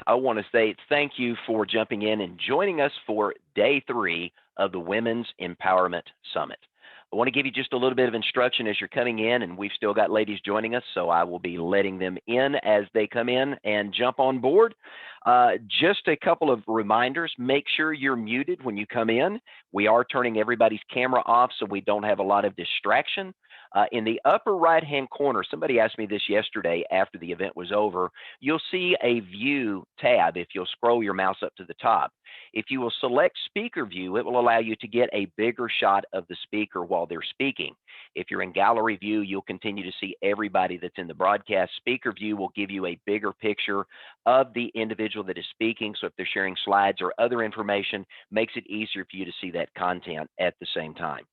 I want to say thank you for jumping in and joining us for day 3 of the Women's Empowerment Summit. I want to give you just a little bit of instruction as you're coming in, and we've still got ladies joining us, so I will be letting them in as they come in and jump on board. Just a couple of reminders. Make sure you're muted when you come in. We are turning everybody's camera off so we don't have a lot of distraction. In the upper right-hand corner, somebody asked me this yesterday after the event was over, you'll see a View tab if you'll scroll your mouse up to the top. If you will select Speaker View, it will allow you to get a bigger shot of the speaker while they're speaking. If you're in Gallery View, you'll continue to see everybody that's in the broadcast. Speaker View will give you a bigger picture of the individual that is speaking, so if they're sharing slides or other information, makes it easier for you to see that content at the same time.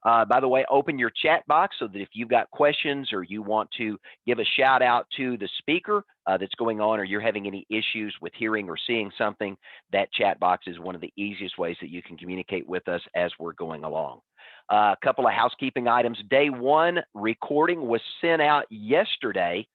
By the way, open your chat box so that if you've got questions or you want to give a shout out to the speaker that's going on, or you're having any issues with hearing or seeing something, that chat box is one of the easiest ways that you can communicate with us as we're going along. A couple of housekeeping items. Day 1 recording was sent out yesterday.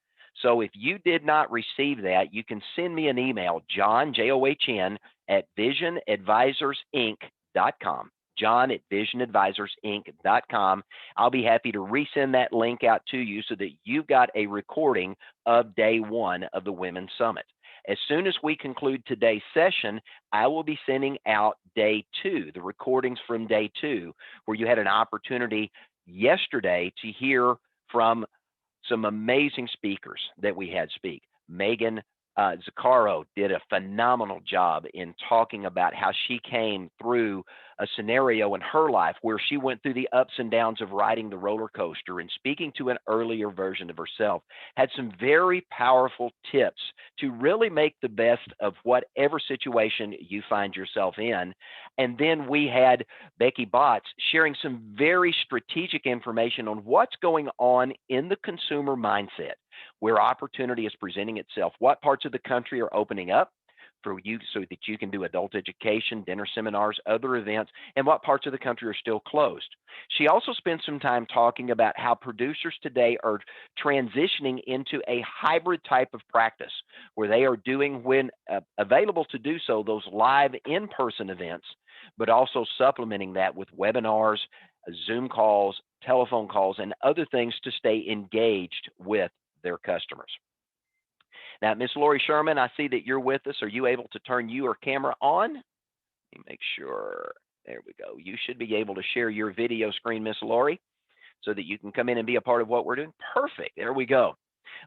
So if you did not receive that, you can send me an email, John, John, at visionadvisorsinc.com. John at visionadvisorsinc.com. I'll be happy to resend that link out to you so that you've got a recording of day 1 of the Women's Summit. As soon as we conclude today's session, I will be sending out day 2, the recordings from day 2, where you had an opportunity yesterday to hear from some amazing speakers that we had speak. Megan Zaccaro did a phenomenal job in talking about how she came through a scenario in her life where she went through the ups and downs of riding the roller coaster, and speaking to an earlier version of herself, had some very powerful tips to really make the best of whatever situation you find yourself in. And then we had Becky Botts sharing some very strategic information on what's going on in the consumer mindset, where opportunity is presenting itself, what parts of the country are opening up for you so that you can do adult education, dinner seminars, other events, and what parts of the country are still closed. She also spent some time talking about how producers today are transitioning into a hybrid type of practice, where they are doing, when available to do so, those live in-person events, but also supplementing that with webinars, Zoom calls, telephone calls, and other things to stay engaged with their customers. Now, Miss Laurie Sherman, I see that you're with us. Are you able to turn your camera on? Let me make sure. There we go. You should be able to share your video screen, Miss Laurie, so that you can come in and be a part of what we're doing. Perfect. There we go.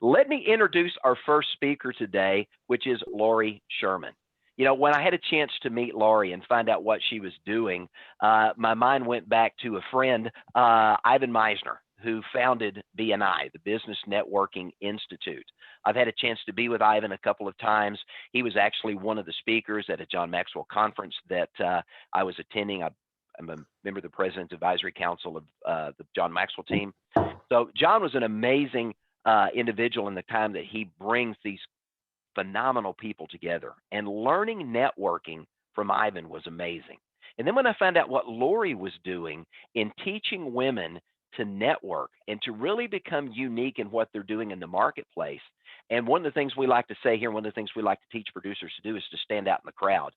Let me introduce our first speaker today, which is Laurie Sherman. You know, when I had a chance to meet Laurie and find out what she was doing, my mind went back to a friend, Ivan Meisner, who founded BNI, the Business Networking Institute. I've had a chance to be with Ivan a couple of times. He was actually one of the speakers at a John Maxwell conference that I was attending. I'm a member of the President's Advisory Council of the John Maxwell team. So John was an amazing individual in the time that he brings these phenomenal people together. And learning networking from Ivan was amazing. And then when I found out what Laurie was doing in teaching women to network and to really become unique in what they're doing in the marketplace. And one of the things we like to say here, one of the things we like to teach producers to do, is to stand out in the crowd.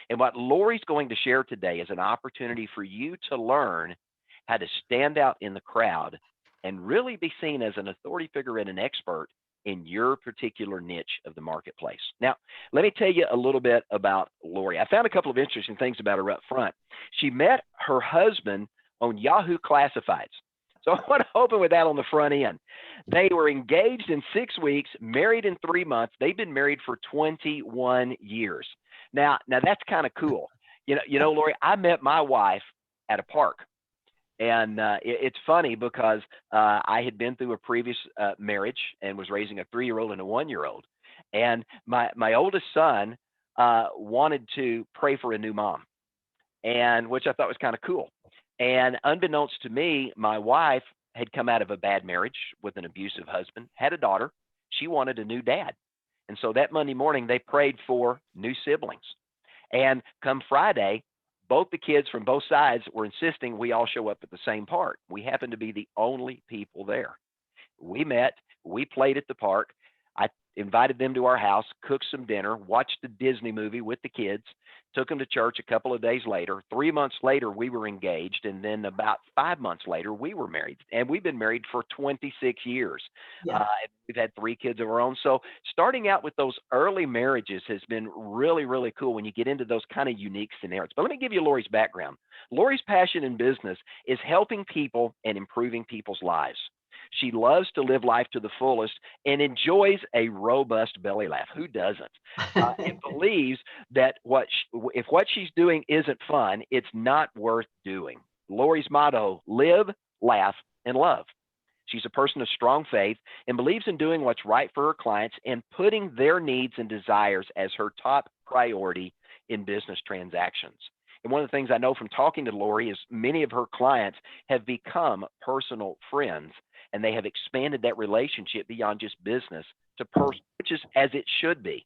And what Laurie's going to share today is an opportunity for you to learn how to stand out in the crowd and really be seen as an authority figure and an expert in your particular niche of the marketplace. Now, let me tell you a little bit about Laurie. I found a couple of interesting things about her up front. She met her husband on Yahoo Classifieds. So I want to open with that on the front end. They were engaged in 6 weeks, married in 3 months. They've been married for 21 years. Now that's kind of cool. You know, Laurie, I met my wife at a park. And it's funny because I had been through a previous marriage and was raising a 3-year-old and a 1-year-old. And my oldest son wanted to pray for a new mom, and which I thought was kind of cool. And unbeknownst to me, my wife had come out of a bad marriage with an abusive husband, had a daughter. She wanted a new dad. And so that Monday morning, they prayed for new siblings. And come Friday, both the kids from both sides were insisting we all show up at the same park. We happened to be the only people there. We met, we played at the park. I invited them to our house, cooked some dinner, watched the Disney movie with the kids, took them to church a couple of days later. 3 months later, we were engaged. And then about 5 months later, we were married. And we've been married for 26 years. Yeah. We've had 3 kids of our own. So starting out with those early marriages has been really, really cool when you get into those kind of unique scenarios. But let me give you Laurie's background. Laurie's passion in business is helping people and improving people's lives. She loves to live life to the fullest and enjoys a robust belly laugh. Who doesn't? And believes that if what she's doing isn't fun, it's not worth doing. Laurie's motto: live, laugh, and love. She's a person of strong faith and believes in doing what's right for her clients and putting their needs and desires as her top priority in business transactions. And one of the things I know from talking to Laurie is many of her clients have become personal friends, and they have expanded that relationship beyond just business to personal, which is as it should be.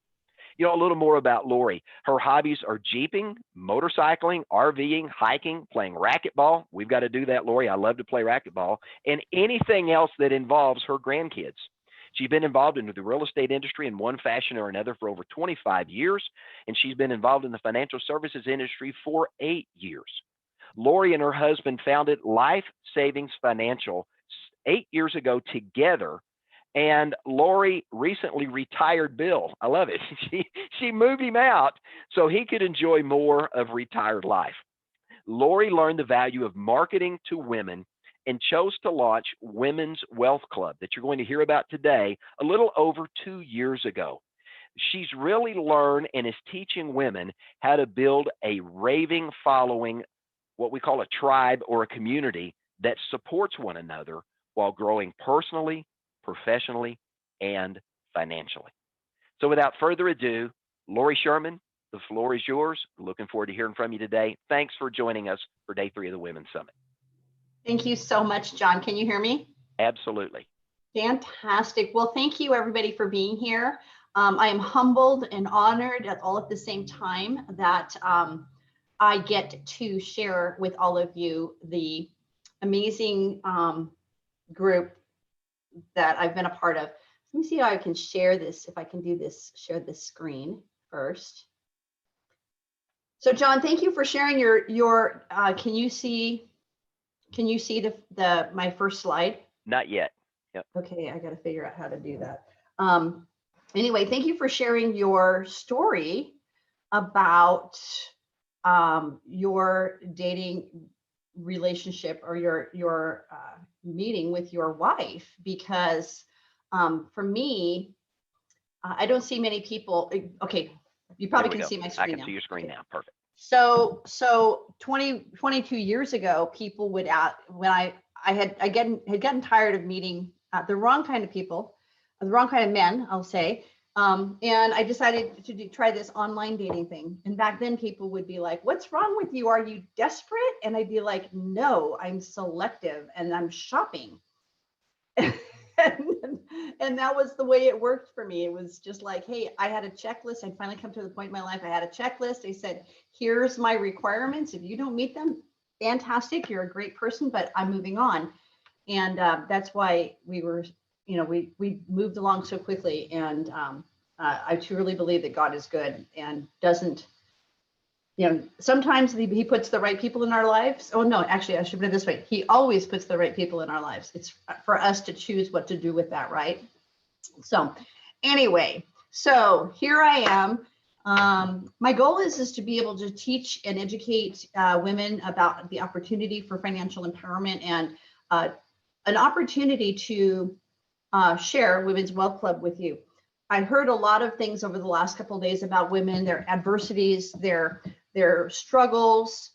You know, a little more about Laurie. Her hobbies are jeeping, motorcycling, RVing, hiking, playing racquetball. We've got to do that, Laurie. I love to play racquetball, and anything else that involves her grandkids. She's been involved in the real estate industry in one fashion or another for over 25 years, and she's been involved in the financial services industry for 8 years. Laurie and her husband founded Life Savings Financial 8 years ago together, and Laurie recently retired Bill. I love it. She moved him out so he could enjoy more of retired life. Laurie learned the value of marketing to women and chose to launch Women's Wealth Club that you're going to hear about today a little over 2 years ago. She's really learned and is teaching women how to build a raving following, what we call a tribe or a community that supports one another while growing personally, professionally, and financially. So without further ado, Laurie Sherman, the floor is yours. Looking forward to hearing from you today. Thanks for joining us for Day 3 of the Women's Summit. Thank you so much, John. Can you hear me? Absolutely. Fantastic. Well, thank you everybody for being here. I am humbled and honored all at the same time that I get to share with all of you the amazing group that I've been a part of. Let me see how I can share this. If I can do this, share this screen first. So John, thank you for sharing your can you see the my first slide? Not yet. Yep. Okay, I got to figure out how to do that. Anyway, thank you for sharing your story about your dating relationship or your meeting with your wife, because for me, I don't see many people. Okay, you probably can see my screen. I can now. see your screen now. Perfect. So 22 years ago, people would when I had gotten tired of meeting the wrong kind of people, the wrong kind of men, I'll say. And I decided to try this online dating thing. And back then people would be like, "What's wrong with you? Are you desperate?" And I'd be like, "No, I'm selective and I'm shopping." And that was the way it worked for me. It was just like, hey, I had a checklist. I'd finally come to the point in my life. I had a checklist. I said, here's my requirements. If you don't meet them, fantastic. You're a great person, but I'm moving on. And that's why we were, we moved along so quickly. And I truly believe that God is good and doesn't, sometimes he puts the right people in our lives. Oh, no, actually, I should put it this way. He always puts the right people in our lives. It's for us to choose what to do with that, right? So anyway, so here I am. My goal is to be able to teach and educate women about the opportunity for financial empowerment and an opportunity to share Women's Wealth Club with you. I heard a lot of things over the last couple of days about women, their adversities, their struggles.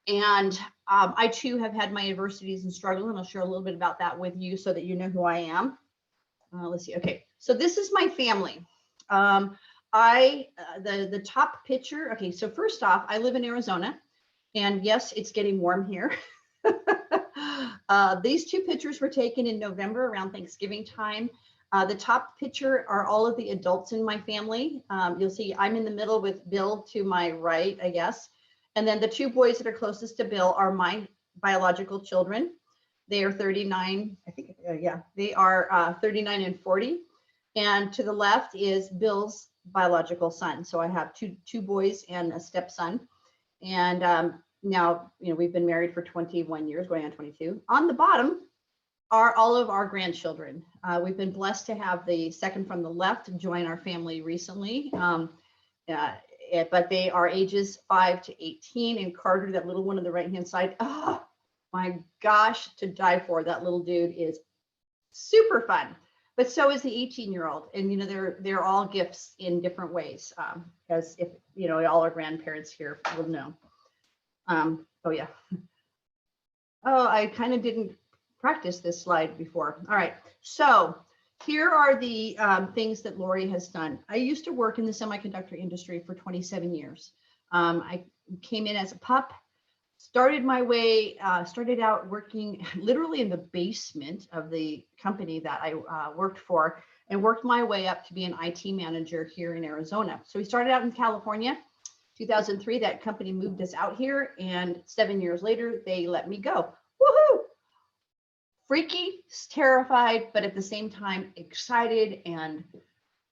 And I too have had my adversities and struggle, and I'll share a little bit about that with you so that you know who I am. Let's see. Okay, so this is my family. The top picture. Okay, so first off, I live in Arizona, and yes, it's getting warm here. These two pictures were taken in November around Thanksgiving time. The top picture are all of the adults in my family. You'll see I'm in the middle with Bill to my right, I guess. And then the two boys that are closest to Bill are my biological children. They are 39, I think, they are 39 and 40. And to the left is Bill's biological son. So I have two boys and a stepson. And now, we've been married for 21 years, going on 22. On the bottom are all of our grandchildren. We've been blessed to have the second from the left join our family recently. But they are ages 5 to 18. And Carter, that little one on the right-hand side, oh my gosh, to die for. That little dude is super fun. But so is the 18-year-old. And, they're all gifts in different ways. As if, all our grandparents here will know. Oh, yeah. Oh, I kind of didn't practice this slide before. All right. So here are the things that Laurie has done. I used to work in the semiconductor industry for 27 years. I came in as a pup, started out working literally in the basement of the company that I worked for, and worked my way up to be an IT manager here in Arizona. So we started out in California. 2003, that company moved us out here, and 7 years later, they let me go. Woohoo! Freaky, terrified, but at the same time excited, and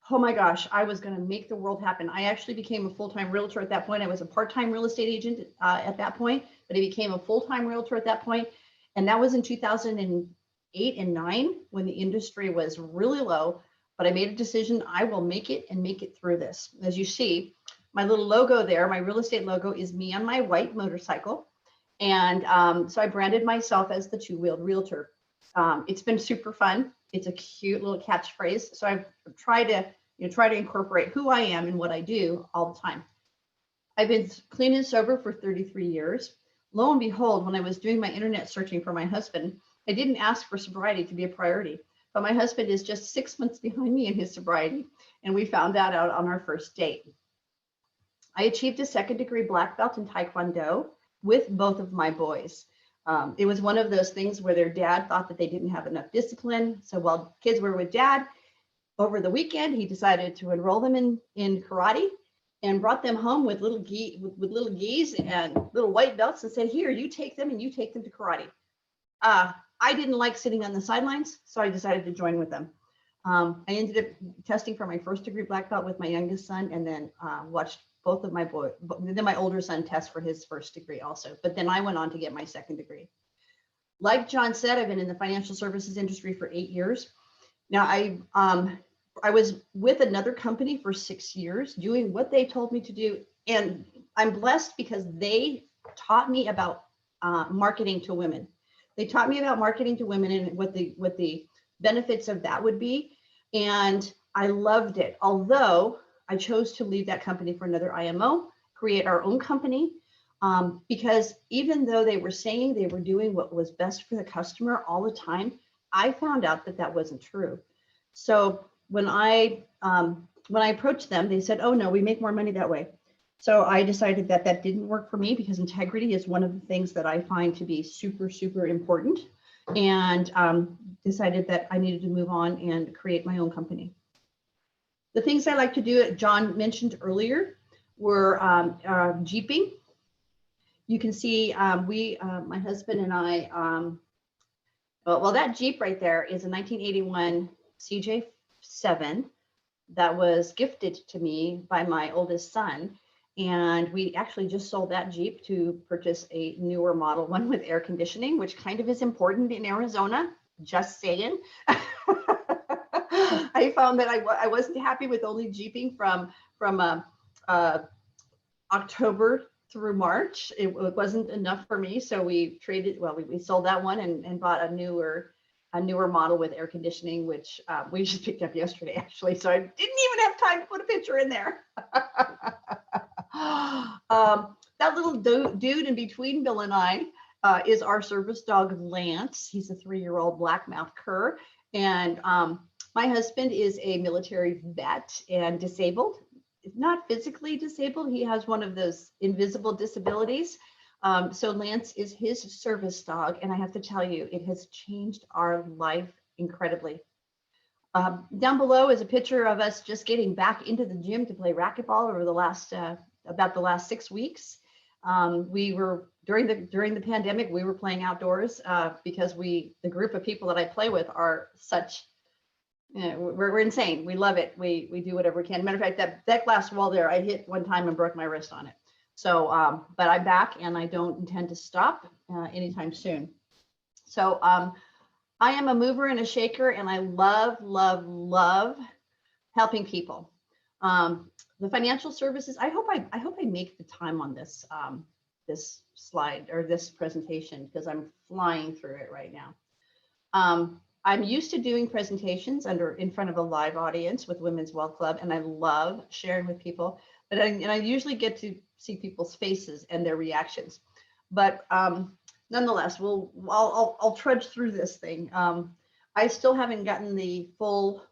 oh my gosh, I was going to make the world happen. I actually became a full-time realtor at that point. I was a part-time real estate agent at that point, but I became a full-time realtor at that point. And that was in 2008 and 9 when the industry was really low. But I made a decision, I will make it and make it through this. As you see, my little logo there, my real estate logo is me on my white motorcycle. And so I branded myself as the two-wheeled realtor. It's been super fun. It's a cute little catchphrase. So I've tried to incorporate who I am and what I do all the time. I've been clean and sober for 33 years. Lo and behold, when I was doing my internet searching for my husband, I didn't ask for sobriety to be a priority, but my husband is just 6 months behind me in his sobriety. And we found that out on our first date. I achieved a second-degree black belt in Taekwondo with both of my boys. It was one of those things where their dad thought that they didn't have enough discipline. So while kids were with dad, over the weekend, he decided to enroll them in karate and brought them home with little gis and little white belts and said, here, you take them and you take them to karate. I didn't like sitting on the sidelines, so I decided to join with them. I ended up testing for my first-degree black belt with my youngest son, and then watched both of my boys, then my older son test for his first degree also. But then I went on to get my second degree. Like John said, I've been in the financial services industry for 8 years. Now, I was with another company for 6 years doing what they told me to do. And I'm blessed because they taught me about marketing to women. They taught me about marketing to women and what the benefits of that would be. And I loved it. Although I chose to leave that company for another IMO, create our own company, because even though they were saying they were doing what was best for the customer all the time, I found out that that wasn't true. So when I approached them, they said, oh no, we make more money that way. So I decided that that didn't work for me because integrity is one of the things that I find to be super, super important, and decided that I needed to move on and create my own company. The things I like to do, John mentioned earlier, were Jeeping. You can see my husband and I, well, that Jeep right there is a 1981 CJ7 that was gifted to me by my oldest son. And we actually just sold that Jeep to purchase a newer model, one with air conditioning, which kind of is important in Arizona, just saying. I found that I wasn't happy with only Jeeping from October through March. It wasn't enough for me. So we sold that one and bought a newer model with air conditioning, which we just picked up yesterday, actually. So I didn't even have time to put a picture in there. That little dude in between Bill and I is our service dog, Lance. He's a 3-year-old black-mouthed cur. And my husband is a military vet and disabled. Not physically disabled. He has one of those invisible disabilities. So Lance is his service dog. And I have to tell you, it has changed our life incredibly. Down below is a picture of us just getting back into the gym to play racquetball over the last, about the last 6 weeks. We were, during the pandemic, we were playing outdoors because the group of people that I play with are such Yeah, we're insane. We love it. We do whatever we can. Matter of fact, that glass wall there, I hit one time and broke my wrist on it. So, but I'm back and I don't intend to stop anytime soon. So, I am a mover and a shaker, and I love, love, love helping people. The financial services. I hope I make the time on this this slide or this presentation because I'm flying through it right now. I'm used to doing presentations in front of a live audience with Women's Wealth Club, and I love sharing with people. But I usually get to see people's faces and their reactions. But nonetheless, I'll trudge through this thing. I still haven't gotten the full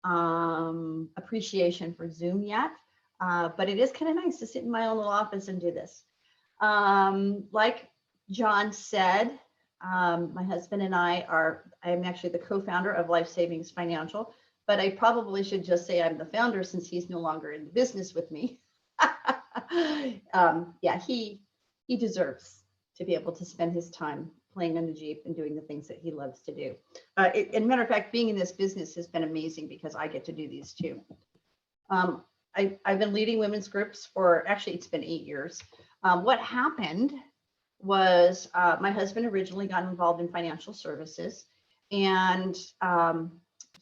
appreciation for Zoom yet, but it is kind of nice to sit in my own little office and do this. Like John said, my husband and I'm actually the co-founder of Life Savings Financial, but I probably should just say I'm the founder since he's no longer in the business with me. Yeah, he deserves to be able to spend his time playing on the Jeep and doing the things that he loves to do. And matter of fact, being in this business has been amazing because I get to do these too. I've been leading women's groups for, actually, it's been 8 years. What happened was my husband originally got involved in financial services. And so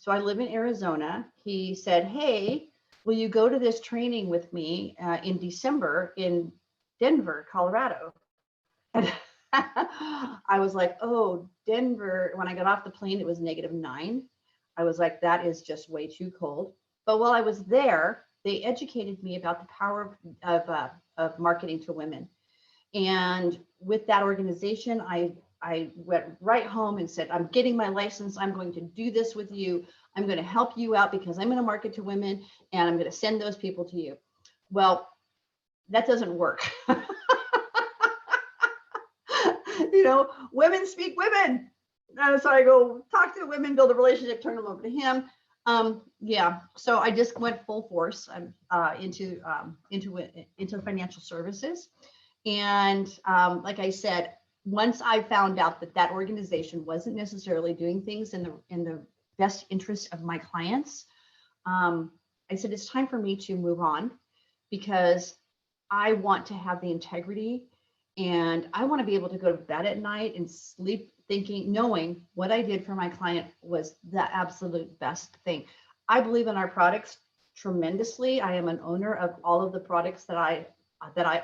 I live in Arizona. He said, hey, will you go to this training with me in December in Denver, Colorado? And I was like, oh, Denver. When I got off the plane, it was -9. I was like, that is just way too cold. But while I was there, they educated me about the power of marketing to women. And with that organization, I went right home and said, I'm getting my license. I'm going to do this with you. I'm going to help you out because I'm going to market to women and I'm going to send those people to you. Well, that doesn't work. You know, women speak women. So I go talk to the women, build a relationship, turn them over to him. Yeah, so I just went full force into financial services. And like I said, once I found out that organization wasn't necessarily doing things in the best interest of my clients, I said it's time for me to move on because I want to have the integrity and I want to be able to go to bed at night and sleep knowing what I did for my client was the absolute best thing. I believe in our products tremendously. I am an owner of all of the products that I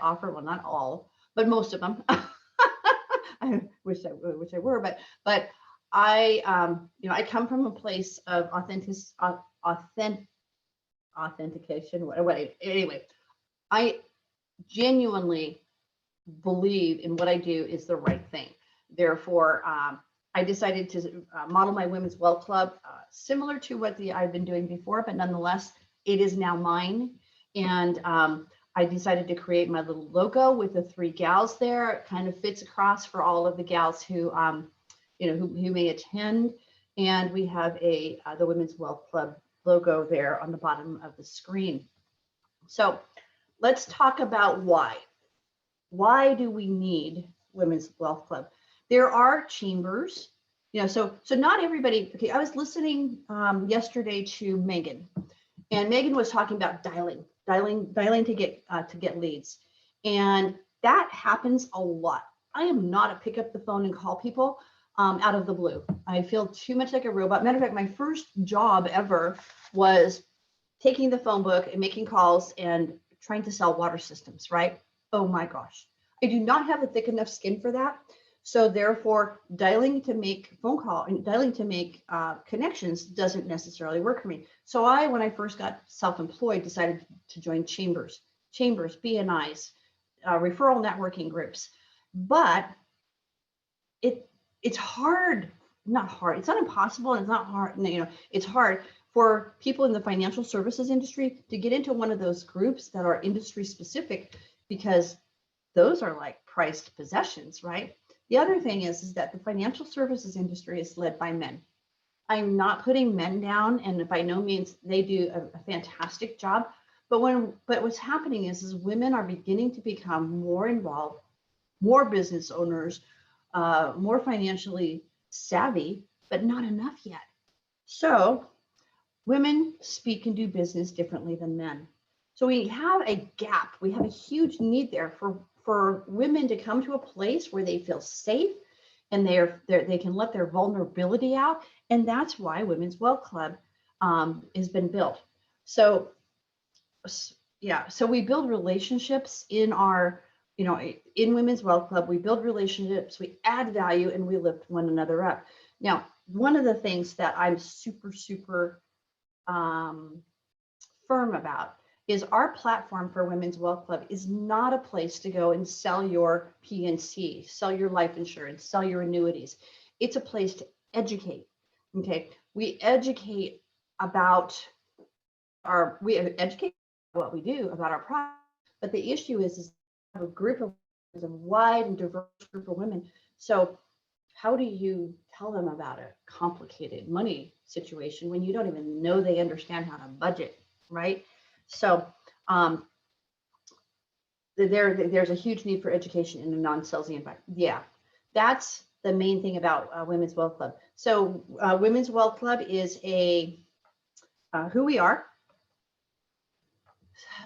offer. Well, not all, but most of them. I wish I were, but I I come from a place of authentication. Anyway, I genuinely believe in what I do is the right thing. Therefore, I decided to model my Women's Wealth Club similar to what I've been doing before, but nonetheless, it is now mine. And I decided to create my little logo with the 3 gals there. It kind of fits across for all of the gals who, who may attend. And we have the Women's Wealth Club logo there on the bottom of the screen. So let's talk about why. Why do we need Women's Wealth Club? There are chambers, so not everybody. Okay, I was listening yesterday to Megan, and Megan was talking about dialing to get leads, and that happens a lot. I am not a pick up the phone and call people out of the blue. I feel too much like a robot. Matter of fact, my first job ever was taking the phone book and making calls and trying to sell water systems. Right? Oh my gosh, I do not have a thick enough skin for that. So therefore, dialing to make phone call and dialing to make connections doesn't necessarily work for me. So when I first got self-employed, decided to join chambers, BNIs, referral networking groups. But it's hard, not hard. It's not impossible, and it's not hard. It's hard for people in the financial services industry to get into one of those groups that are industry specific, because those are like prized possessions, right? The other thing is that the financial services industry is led by men. I'm not putting men down, and by no means they do a fantastic job. But what's happening is women are beginning to become more involved, more business owners, more financially savvy, but not enough yet. So women speak and do business differently than men. So we have a gap. We have a huge need there for women to come to a place where they feel safe and they can let their vulnerability out. And that's why Women's Wealth Club has been built. So yeah, so we build relationships in our, in Women's Wealth Club. We build relationships, we add value, and we lift one another up. Now, one of the things that I'm super firm about is our platform for Women's Wealth Club is not a place to go and sell your PNC, sell your life insurance, sell your annuities. It's a place to educate. Okay, we educate about what we do about our product, but the issue is a group of a wide and diverse group of women. So how do you tell them about a complicated money situation when you don't even know they understand how to budget, right? So there's a huge need for education in a non-salesy environment. Yeah, that's the main thing about Women's Wealth Club. So Women's Wealth Club is who we are.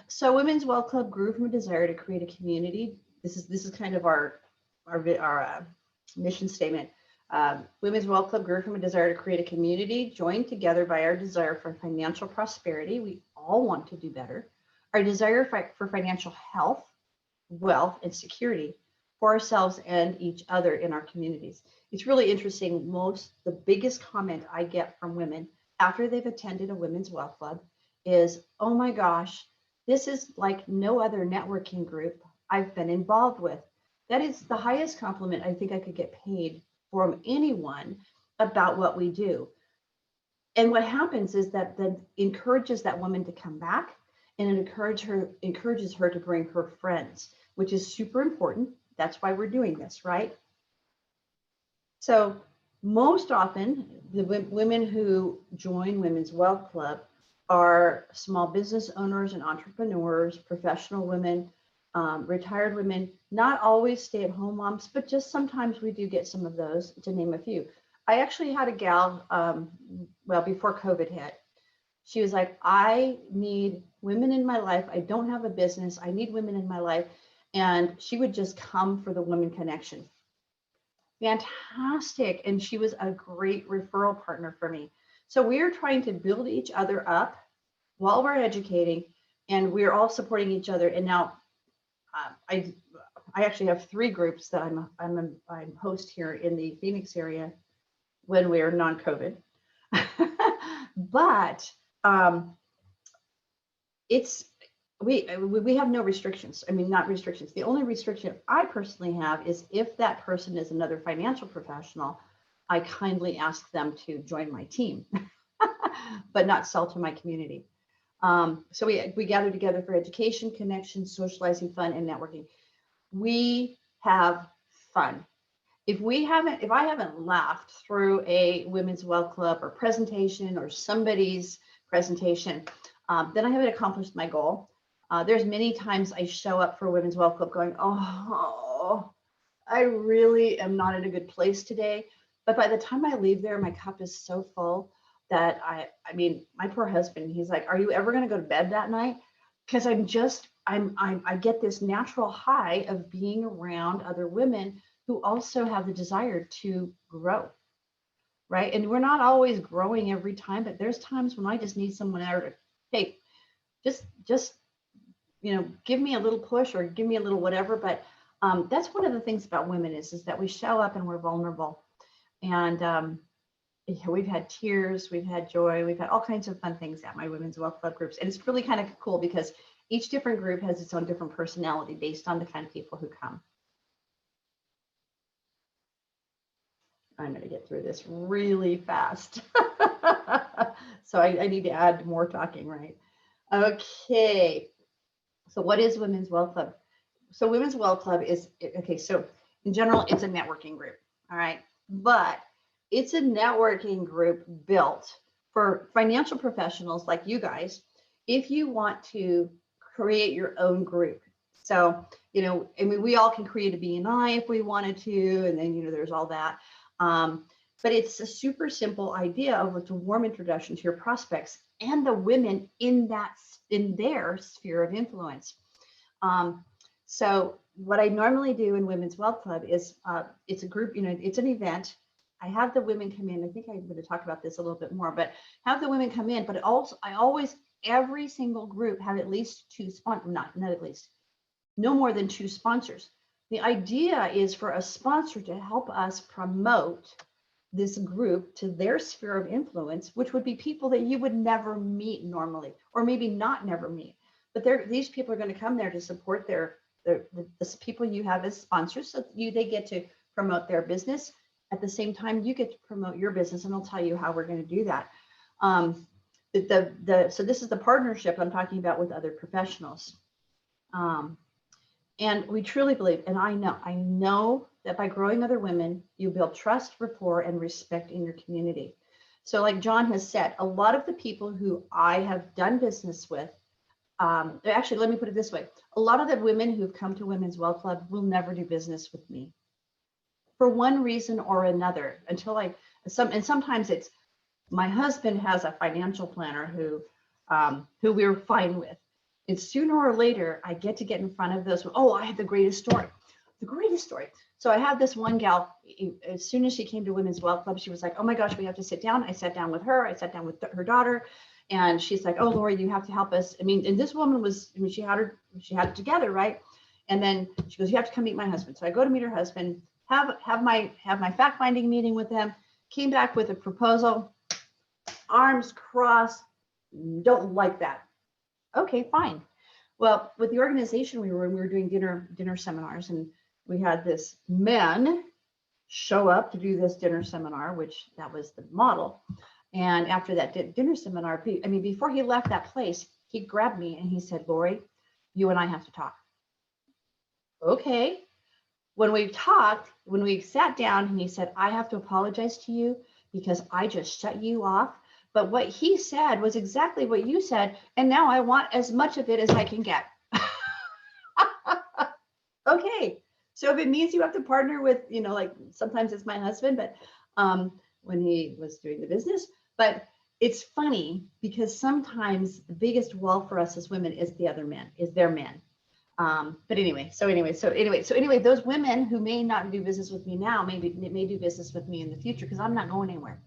So Women's Wealth Club grew from a desire to create a community. This is kind of our mission statement. Women's Wealth Club grew from a desire to create a community joined together by our desire for financial prosperity. We all want to do better. Our desire for financial health, wealth, and security for ourselves and each other in our communities. It's really interesting. The biggest comment I get from women after they've attended a Women's Wealth Club is, oh my gosh, this is like no other networking group I've been involved with. That is the highest compliment I think I could get paid from anyone about what we do. And what happens is that encourages that woman to come back, and it encourages her to bring her friends, which is super important. That's why we're doing this, right? So most often the women who join Women's Wealth Club are small business owners and entrepreneurs, professional women, retired women, not always stay-at-home moms, but just sometimes we do get some of those, to name a few. I actually had a gal, before COVID hit, she was like, I need women in my life. I don't have a business. I need women in my life. And she would just come for the women connection. Fantastic. And she was a great referral partner for me. So we are trying to build each other up while we're educating, and we're all supporting each other. And now I actually have 3 groups that I'm host here in the Phoenix area when we're non-COVID. But we have no restrictions. I mean, not restrictions. The only restriction I personally have is if that person is another financial professional, I kindly ask them to join my team, but not sell to my community. So we gather together for education, connection, socializing, fun, and networking. We have fun. If I haven't laughed through a Women's Wealth Club or presentation or somebody's presentation, then I haven't accomplished my goal. There's many times I show up for Women's Wealth Club going, oh, I really am not in a good place today. But by the time I leave there, my cup is so full that I mean, my poor husband, he's like, are you ever going to go to bed that night? Because I get this natural high of being around other women who also have the desire to grow, right? And we're not always growing every time, but there's times when I just need someone there to, hey, just give me a little push or give me a little whatever. But that's one of the things about women is that we show up and we're vulnerable. And we've had tears, we've had joy, we've had all kinds of fun things at my Women's Wealth Club groups. And it's really kind of cool because each different group has its own different personality based on the kind of people who come. I'm going to get through this really fast. So I need to add more talking, right? Okay. So what is Women's Wealth Club? So Women's Wealth Club is, okay, so in general, it's a networking group, all right? But it's a networking group built for financial professionals like you guys, if you want to create your own group. So, I mean, we all can create a BNI if we wanted to, and then, there's all that. but it's a super simple idea of what's a warm introduction to your prospects and the women in their sphere of influence. So what I normally do in Women's Wealth Club is it's a group, it's an event. I have the women come in. I think I'm going to talk about this a little bit more, but have the women come in. But I always, every single group have at least two sponsors, not at least, no more than two sponsors. The idea is for a sponsor to help us promote this group to their sphere of influence, which would be people that you would never meet normally, or maybe not never meet. But these people are going to come there to support the people you have as sponsors, so they get to promote their business. At the same time, you get to promote your business, and I'll tell you how we're going to do that. So this is the partnership I'm talking about with other professionals. And we truly believe, and I know that by growing other women, you build trust, rapport, and respect in your community. So like John has said, a lot of the people who I have done business with, actually, let me put it this way. A lot of the women who've come to Women's Wealth Club will never do business with me for one reason or another and sometimes it's my husband has a financial planner who we're fine with. And sooner or later, I get in front of those. Oh, I had the greatest story. So I have this one gal, as soon as she came to Women's Wealth Club, she was like, oh my gosh, we have to sit down. I sat down with her. I sat down with her daughter. And she's like, oh, Laurie, you have to help us. I mean, and this woman she had it together, right? And then she goes, you have to come meet my husband. So I go to meet her husband, have my fact-finding meeting with them, came back with a proposal, arms crossed, don't like that. Okay, fine. Well, with the organization we were doing dinner seminars, and we had this man show up to do this dinner seminar, which that was the model. And after that dinner seminar, I mean, before he left that place, he grabbed me and he said, Laurie, you and I have to talk. Okay. When we sat down, and he said, I have to apologize to you because I just shut you off. But what he said was exactly what you said. And now I want as much of it as I can get. Okay. So if it means you have to partner with, like sometimes it's my husband, but when he was doing the business, but it's funny because sometimes the biggest wall for us as women is their men. But anyway, those women who may not do business with me now, may do business with me in the future because I'm not going anywhere.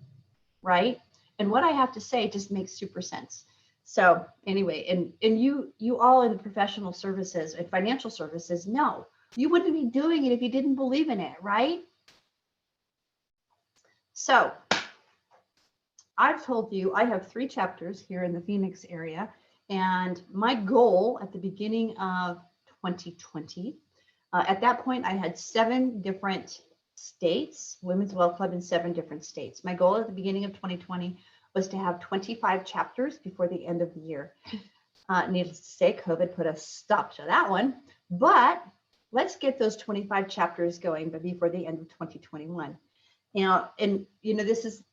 Right. And what I have to say just makes super sense. So anyway, and you all in the professional services and financial services, no, you wouldn't be doing it if you didn't believe in it, right? So I've told you I have 3 chapters here in the Phoenix area, and my goal at the beginning of 2020, at that point I had 7 different states, Women's Wealth Club in 7 different states. My goal at the beginning of 2020 was to have 25 chapters before the end of the year. Needless to say, COVID put a stop to that one, but let's get those 25 chapters going before the end of 2021. This is,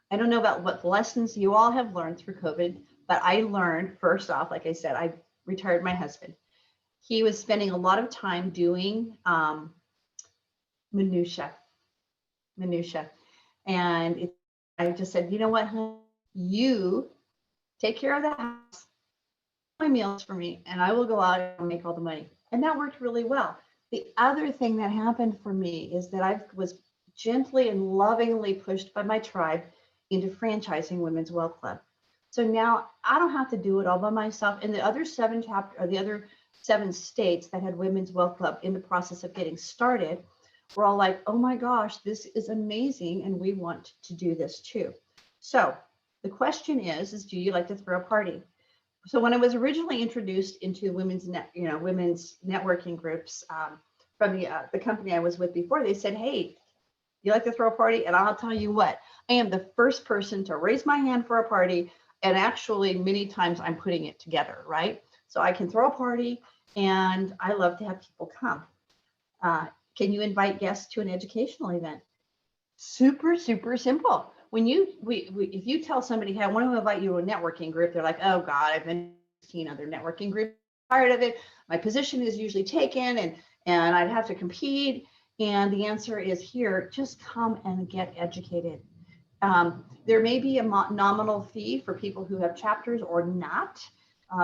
I don't know about what lessons you all have learned through COVID, but I learned, first off, like I said, I retired my husband. He was spending a lot of time doing minutia. And I just said, you know what, honey? You take care of the house, my meals for me, and I will go out and make all the money. And that worked really well. The other thing that happened for me is that I was gently and lovingly pushed by my tribe into franchising Women's Wealth Club. So now I don't have to do it all by myself. And the other 7 states that had Women's Wealth Club in the process of getting started, we're all like, oh my gosh, this is amazing. And we want to do this too. So the question is do you like to throw a party? So when I was originally introduced into women's networking groups from the company I was with before, they said, hey, you like to throw a party? And I'll tell you what, I am the first person to raise my hand for a party. And actually many times I'm putting it together, right? So I can throw a party and I love to have people come. Can you invite guests to an educational event? Super, super simple. If you tell somebody, hey, I want to invite you to a networking group, they're like, oh God, I've been in 15 other networking groups, I'm tired of it. My position is usually taken and I'd have to compete. And the answer is here, just come and get educated. There may be a nominal fee for people who have chapters or not.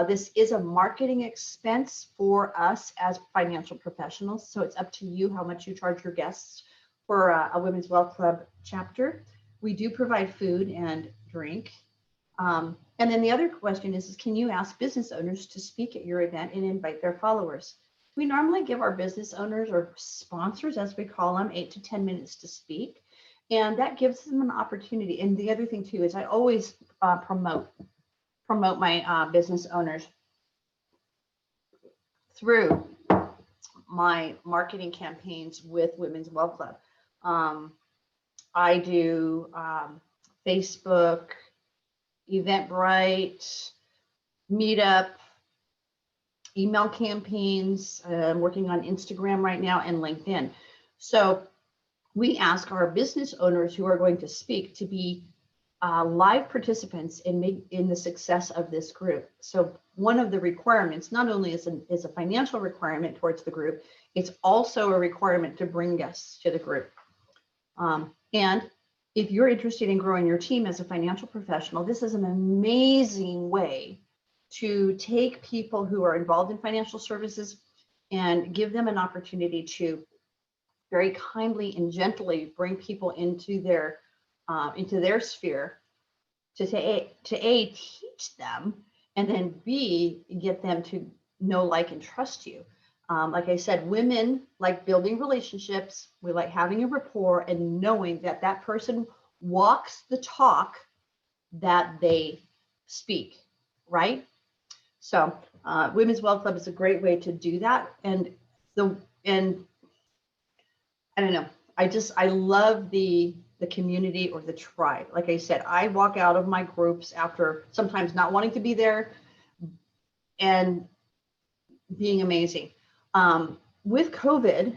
This is a marketing expense for us as financial professionals. So it's up to you how much you charge your guests for a Women's Wealth Club chapter. We do provide food and drink. And then the other question is can you ask business owners to speak at your event and invite their followers? We normally give our business owners or sponsors, as we call them, 8 to 10 minutes to speak. And that gives them an opportunity. And the other thing too is I always promote my business owners through my marketing campaigns with Women's Wealth Club. I do Facebook, Eventbrite, Meetup, email campaigns. I'm working on Instagram right now and LinkedIn. So we ask our business owners who are going to speak to be live participants in the success of this group. So one of the requirements, not only is a financial requirement towards the group, it's also a requirement to bring guests to the group. And if you're interested in growing your team as a financial professional, this is an amazing way to take people who are involved in financial services and give them an opportunity to very kindly and gently bring people into their sphere to A, teach them, and then B, get them to know, like, and trust you. Like I said, women like building relationships. We like having a rapport and knowing that that person walks the talk that they speak, right? So Women's Wealth Club is a great way to do that. And I don't know, I love the community or the tribe. Like I said, I walk out of my groups after sometimes not wanting to be there and being amazing. With COVID,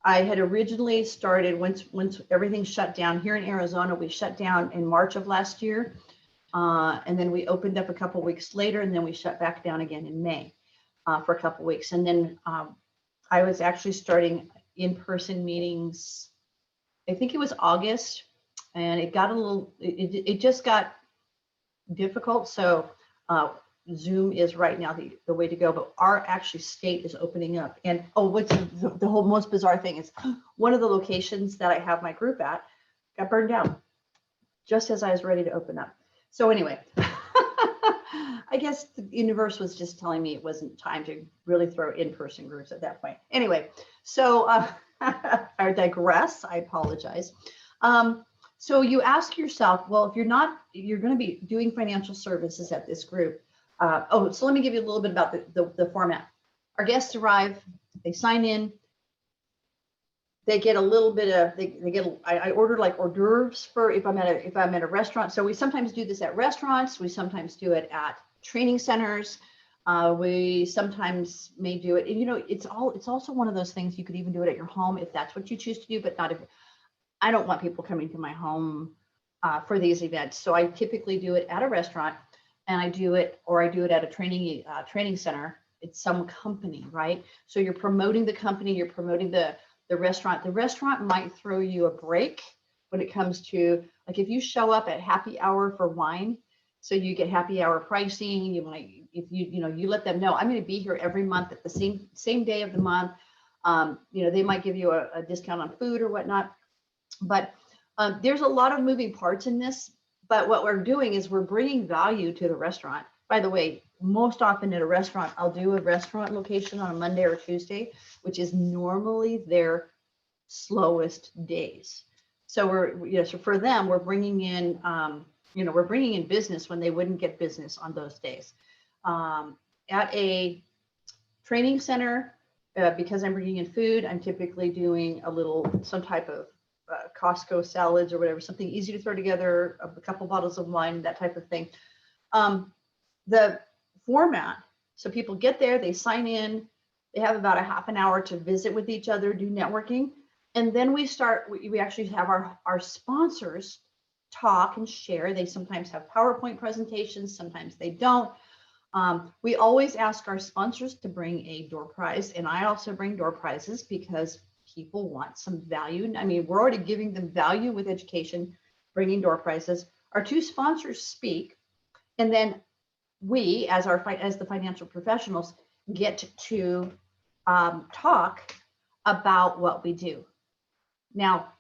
I had originally started once everything shut down here in Arizona. We shut down in March of last year, and then we opened up a couple weeks later, and then we shut back down again in May for a couple weeks. And then I was actually starting in-person meetings. I think it was August, and it got it just got difficult. So Zoom is right now the way to go, but our actually state is opening up. And what's the whole most bizarre thing is one of the locations that I have my group at got burned down just as I was ready to open up. So anyway, I guess the universe was just telling me it wasn't time to really throw in-person groups at that point. Anyway, so I digress, I apologize. So you ask yourself, well, if you're going to be doing financial services at this group. So let me give you a little bit about the format. Our guests arrive, they sign in, they get a little bit of, I order like hors d'oeuvres for if I'm at a restaurant. So we sometimes do this at restaurants, we sometimes do it at training centers. We sometimes may do it, and it's also one of those things you could even do it at your home if that's what you choose to do, but not if I don't want people coming to my home for these events. So I typically do it at a restaurant, and I do it at a training center. It's some company, right? So you're promoting the company, you're promoting the restaurant. The restaurant might throw you a break when it comes to, like, if you show up at happy hour for wine, so you get happy hour pricing. You might, if you let them know, I'm going to be here every month at the same day of the month. They might give you a discount on food or whatnot. But there's a lot of moving parts in this. But what we're doing is we're bringing value to the restaurant. By the way, most often at a restaurant, I'll do a restaurant location on a Monday or Tuesday, which is normally their slowest days. So so for them, we're bringing in, we're bringing in business when they wouldn't get business on those days. At a training center, because I'm bringing in food, I'm typically doing some type of Costco salads or whatever, something easy to throw together, a couple bottles of wine, that type of thing. The format, so people get there, they sign in, they have about a half an hour to visit with each other, do networking, and then we actually have our sponsors talk and share. They sometimes have PowerPoint presentations, sometimes they don't. We always ask our sponsors to bring a door prize, and I also bring door prizes because people want some value. I mean, we're already giving them value with education, bringing door prizes. Our two sponsors speak, and then we, as the financial professionals, get to talk about what we do. Now,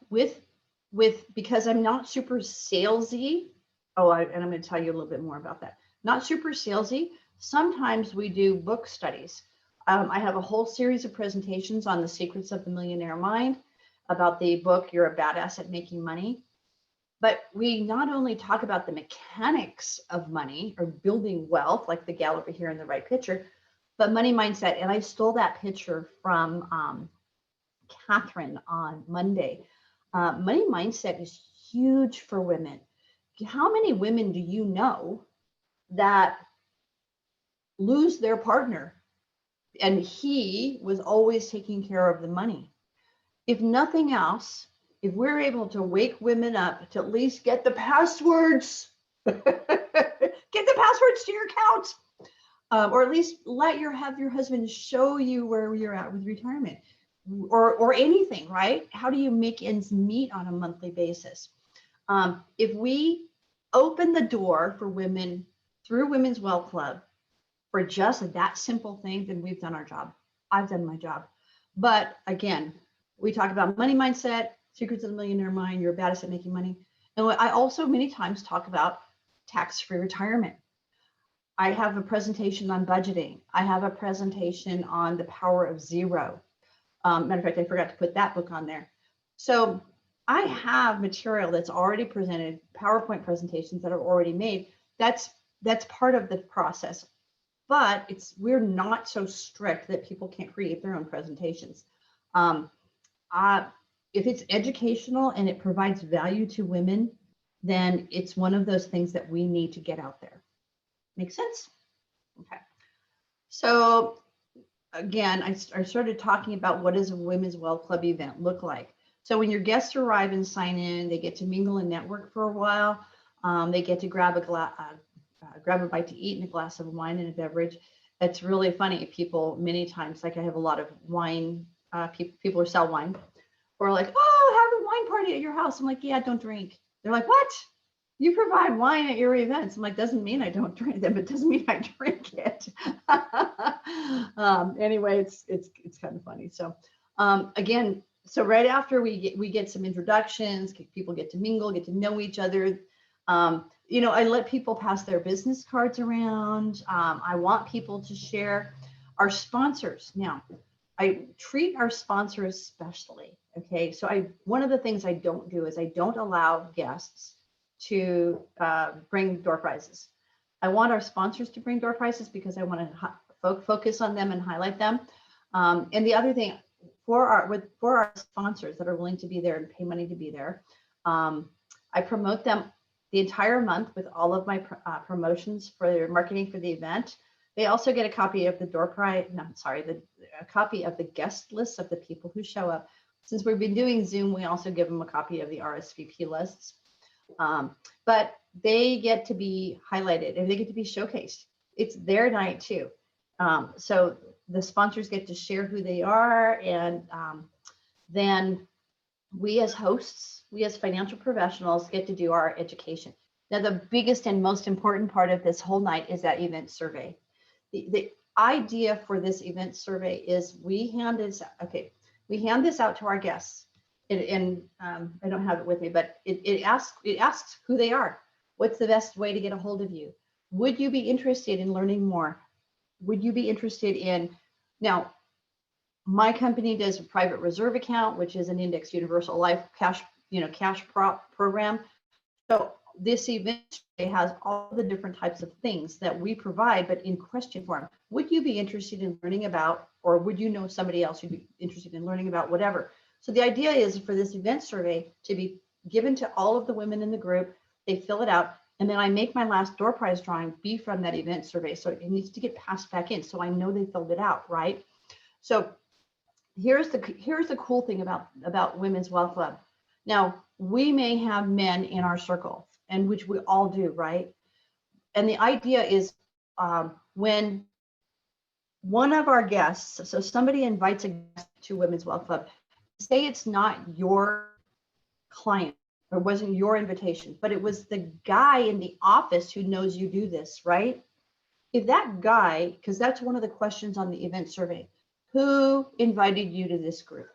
because I'm not super salesy. Oh, and I'm going to tell you a little bit more about that. Not super salesy. Sometimes we do book studies. I have a whole series of presentations on the secrets of the millionaire mind, about the book You're a Badass at Making Money. But we not only talk about the mechanics of money or building wealth, like the gal over here in the right picture, but money mindset. And I stole that picture from Catherine on Monday. Money mindset is huge for women. How many women do you know that lose their partner and he was always taking care of the money? If nothing else, if we're able to wake women up to at least get the passwords, get the passwords to your account, or at least have your husband show you where you're at with retirement, or anything, right? How do you make ends meet on a monthly basis? If we open the door for women through Women's Wealth Club for just that simple thing, then we've done our job. I've done my job. But again, we talk about money mindset, secrets of the millionaire mind, you're badass at making money. And I also many times talk about tax-free retirement. I have a presentation on budgeting. I have a presentation on the power of zero. Matter of fact, I forgot to put that book on there. So I have material that's already presented, PowerPoint presentations that are already made. That's part of the process. But we're not so strict that people can't create their own presentations. If it's educational and it provides value to women, then it's one of those things that we need to get out there. Make sense? Okay. So again, I started talking about what does a Women's Wealth Club event look like. So when your guests arrive and sign in, they get to mingle and network for a while. They get to grab a bite to eat and a glass of wine and a beverage. It's really funny. People many times, like I have a lot of wine, people who sell wine, or like, oh, have a wine party at your house. I'm like, yeah, don't drink. They're like, what? You provide wine at your events. I'm like, doesn't mean I don't drink them, but doesn't mean I drink it. Anyway, it's kind of funny. So again, so right after we get some introductions, people get to mingle, get to know each other. I let people pass their business cards around. I want people to share our sponsors. Now, I treat our sponsors specially. Okay, so one of the things I don't do is I don't allow guests to bring door prizes. I want our sponsors to bring door prizes because I want to focus on them and highlight them. And the other thing for our sponsors that are willing to be there and pay money to be there, I promote them the entire month with all of my promotions for their marketing for the event. They also get a copy of the a copy of the guest list of the people who show up. Since we've been doing Zoom, we also give them a copy of the RSVP lists. But they get to be highlighted and they get to be showcased. It's their night too. So the sponsors get to share who they are, and then we as hosts, we as financial professionals get to do our education. Now, the biggest and most important part of this whole night is that event survey. The idea for this event survey is we hand this out to our guests. And I don't have it with me, but it asks who they are. What's the best way to get a hold of you? Would you be interested in learning more? Would you be interested in, now, my company does a private reserve account, which is an indexed universal life cash program. So this event has all the different types of things that we provide, but in question form. Would you be interested in learning about, or would you know somebody else who'd be interested in learning about whatever? So the idea is for this event survey to be given to all of the women in the group. They fill it out, and then I make my last door prize drawing be from that event survey. So it needs to get passed back in, so I know they filled it out, right? So here's the cool thing about Women's Wealth Club. Now, we may have men in our circle, and which we all do, right? And the idea is when one of our guests, so somebody invites a guest to Women's Wealth Club, say it's not your client or wasn't your invitation, but it was the guy in the office who knows you do this, right? If that guy, because that's one of the questions on the event survey, who invited you to this group?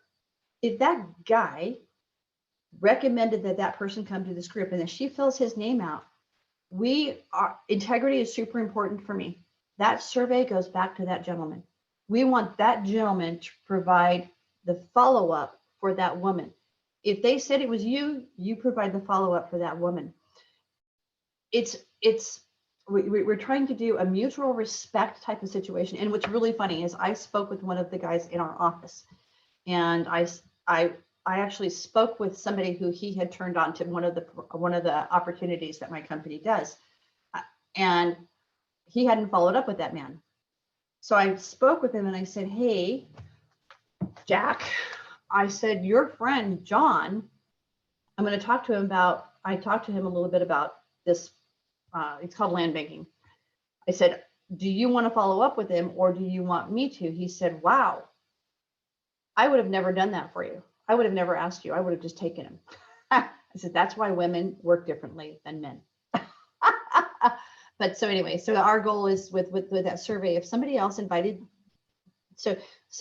If that guy recommended that that person come to this group and then she fills his name out, integrity is super important for me. That survey goes back to that gentleman. We want that gentleman to provide the follow-up for that woman. If they said it was you, you provide the follow-up for that woman. We're trying to do a mutual respect type of situation. And what's really funny is I spoke with one of the guys in our office, and I actually spoke with somebody who he had turned on to one of the opportunities that my company does, and he hadn't followed up with that man. So I spoke with him and I said, "Hey, Jack," I said, "your friend John, I'm going to talk to him about." I talked to him a little bit about this. It's called land banking. I said, "Do you want to follow up with him, or do you want me to?" He said, "Wow, I would have never done that for you. I would have never asked you. I would have just taken him." I said, "That's why women work differently than men." But so anyway, so our goal is with that survey, if somebody else invited, so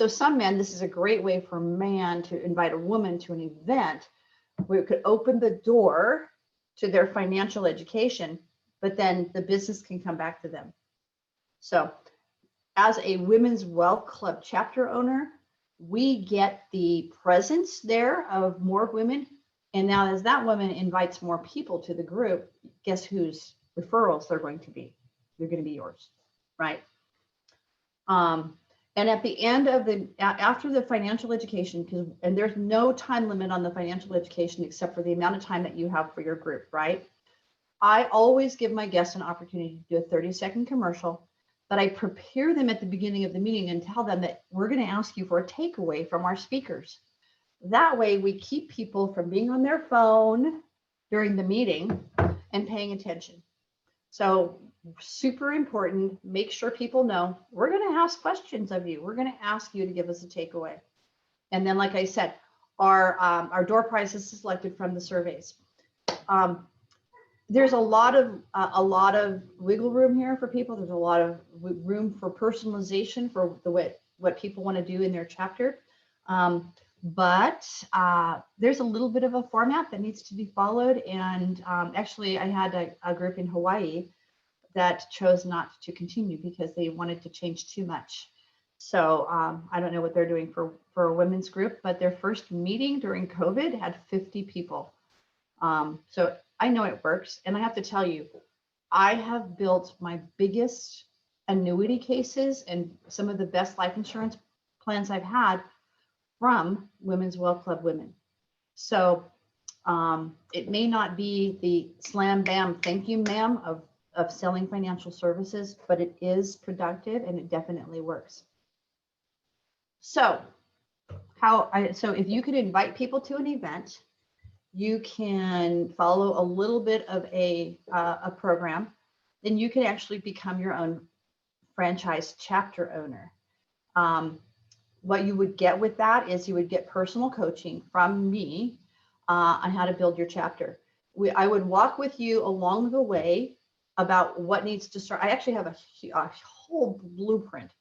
some men, this is a great way for a man to invite a woman to an event where it could open the door to their financial education, but then the business can come back to them. So as a Women's Wealth Club chapter owner, we get the presence there of more women. And now as that woman invites more people to the group, guess whose referrals they're going to be? They're going to be yours, right? And at the end of after the financial education, and there's no time limit on the financial education except for the amount of time that you have for your group, right? I always give my guests an opportunity to do a 30-second commercial, but I prepare them at the beginning of the meeting and tell them that we're going to ask you for a takeaway from our speakers. That way we keep people from being on their phone during the meeting and paying attention. So super important, make sure people know we're going to ask questions of you. We're going to ask you to give us a takeaway. And then, like I said, our door prize is selected from the surveys. There's a lot of wiggle room here for people. There's a lot of room for personalization for what people want to do in their chapter. But there's a little bit of a format that needs to be followed. And actually, I had a group in Hawaii that chose not to continue because they wanted to change too much. So I don't know what they're doing for a women's group, but their first meeting during COVID had 50 people. So I know it works. And I have to tell you, I have built my biggest annuity cases and some of the best life insurance plans I've had from Women's Wealth Club women. So it may not be the slam bam thank you ma'am of selling financial services, but it is productive and it definitely works. So if you could invite people to an event, you can follow a little bit of a program, then you can actually become your own franchise chapter owner. What you would get with that is you would get personal coaching from me on how to build your chapter. I would walk with you along the way about what needs to start. I actually have a whole blueprint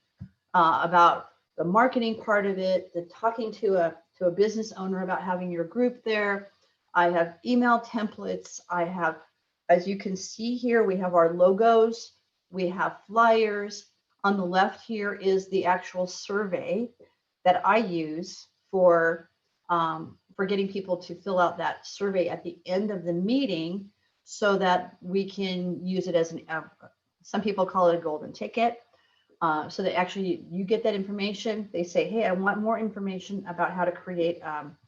about the marketing part of it, the talking to a business owner about having your group there. I have email templates. I have, as you can see here, we have our logos, we have flyers. On the left here is the actual survey that I use for getting people to fill out that survey at the end of the meeting so that we can use it as some people call it a golden ticket. So that actually you get that information. They say, hey, I want more information about how to create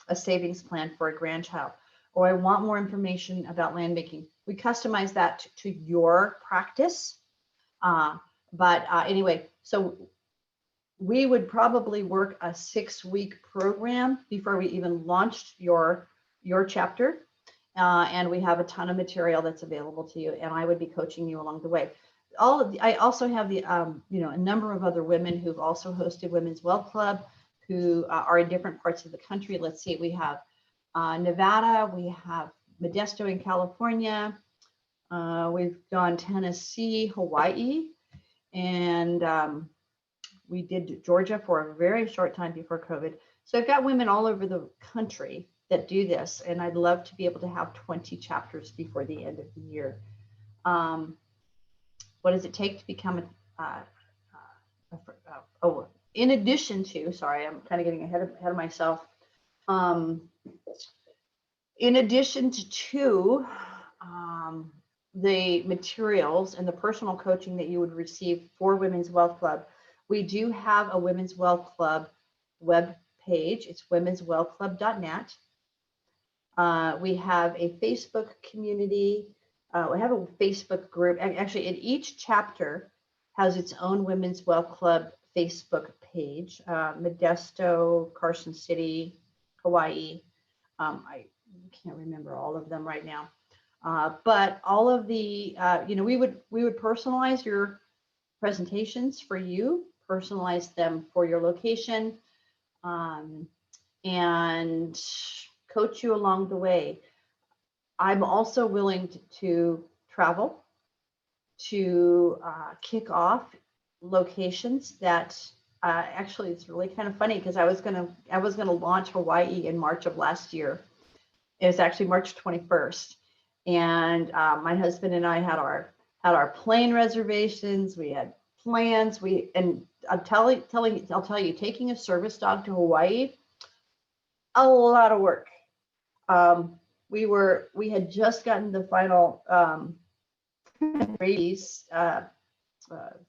a savings plan for a grandchild, or I want more information about land banking. We customize that to your practice. Anyway, so we would probably work a 6-week program before we even launched your chapter. And we have a ton of material that's available to you, and I would be coaching you along the way. I also have a number of other women who've also hosted Women's Wealth Club who are in different parts of the country. Let's see, we have Nevada, we have Modesto in California, we've done Tennessee, Hawaii, and we did Georgia for a very short time before COVID. So I've got women all over the country that do this, and I'd love to be able to have 20 chapters before the end of the year. What does it take to become in addition to, sorry, I'm kind of getting ahead of myself. In addition to the materials and the personal coaching that you would receive for Women's Wealth Club, we do have a Women's Wealth Club web page. It's womenswealthclub.net. We have a Facebook community. We have a Facebook group. Actually, in each chapter has its own Women's Wealth Club Facebook page. Modesto, Carson City, Hawaii. I can't remember all of them right now. But all of the, we would personalize your presentations for you, personalize them for your location, and coach you along the way. I'm also willing to travel to kick off locations that actually, it's really kind of funny because I was gonna launch Hawaii in March of last year. It was actually March 21st, and my husband and I had our plane reservations. We had plans. I'll tell you, taking a service dog to Hawaii, a lot of work. We had just gotten the final rabies,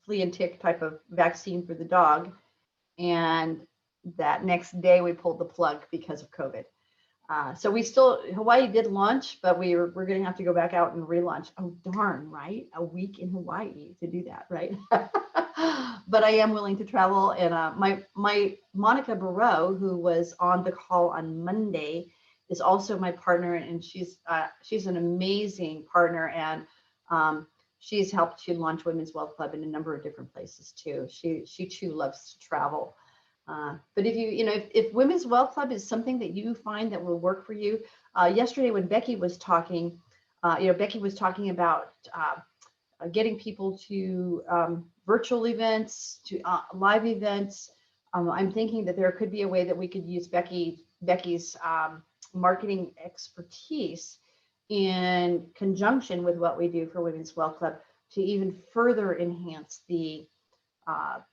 flea and tick type of vaccine for the dog, and that next day we pulled the plug because of COVID. So Hawaii did launch, but we're going to have to go back out and relaunch. Oh, darn, right? A week in Hawaii to do that, right? But I am willing to travel. And my Monica Barreau, who was on the call on Monday, is also my partner, and she's an amazing partner, and she's helped to launch Women's Wealth Club in a number of different places too. She too loves to travel. But if Women's Wealth Club is something that you find that will work for you, yesterday when Becky was talking, Becky was talking about getting people to virtual events, to live events. I'm thinking that there could be a way that we could use Becky's marketing expertise in conjunction with what we do for Women's Wealth Club to even further enhance the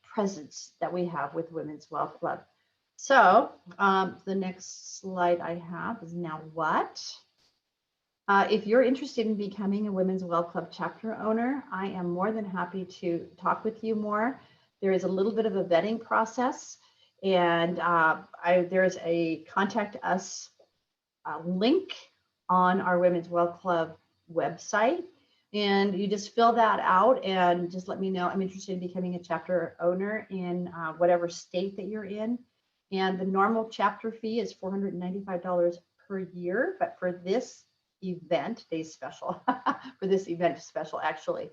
presence that we have with Women's Wealth Club. So the next slide I have is now what? If you're interested in becoming a Women's Wealth Club chapter owner, I am more than happy to talk with you more. There is a little bit of a vetting process, and there's a contact us link on our Women's Wealth Club website. And you just fill that out and just let me know. I'm interested in becoming a chapter owner in whatever state that you're in. And the normal chapter fee is $495 per year. But for this event, today's special, for this event special, actually,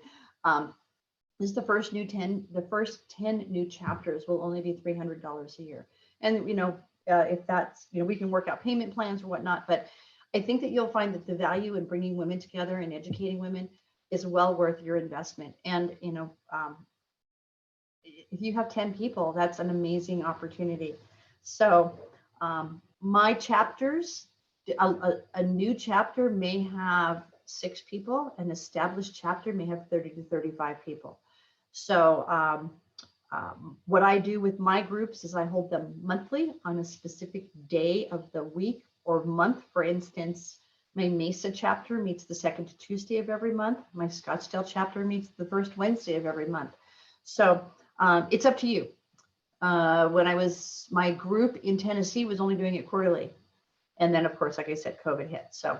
this is the first 10 new chapters will only be $300 a year. And, if that's, we can work out payment plans or whatnot. But I think that you'll find that the value in bringing women together and educating women is well worth your investment. And, if you have 10 people, that's an amazing opportunity. So my chapters, a new chapter may have 6 people, an established chapter may have 30 to 35 people. So what I do with my groups is I hold them monthly on a specific day of the week or month. For instance, my Mesa chapter meets the second Tuesday of every month. My Scottsdale chapter meets the first Wednesday of every month. So it's up to you. My group in Tennessee was only doing it quarterly. And then, of course, like I said, COVID hit. So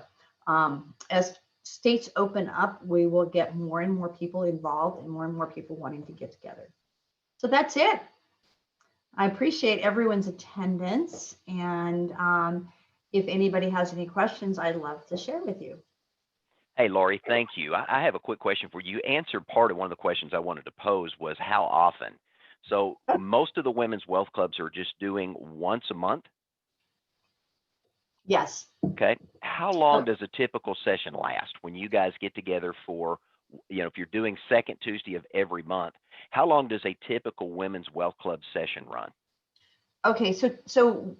as states open up, we will get more and more people involved and more people wanting to get together. So that's it. I appreciate everyone's attendance. And if anybody has any questions, I'd love to share with you. Hey, Laurie, thank you. I have a quick question for you. You answered part of one of the questions I wanted to pose was how often. So most of the women's wealth clubs are just doing once a month. Yes. Okay. How long does a typical session last when you guys get together for, if you're doing second Tuesday of every month, how long does a typical women's wealth club session run? Okay. So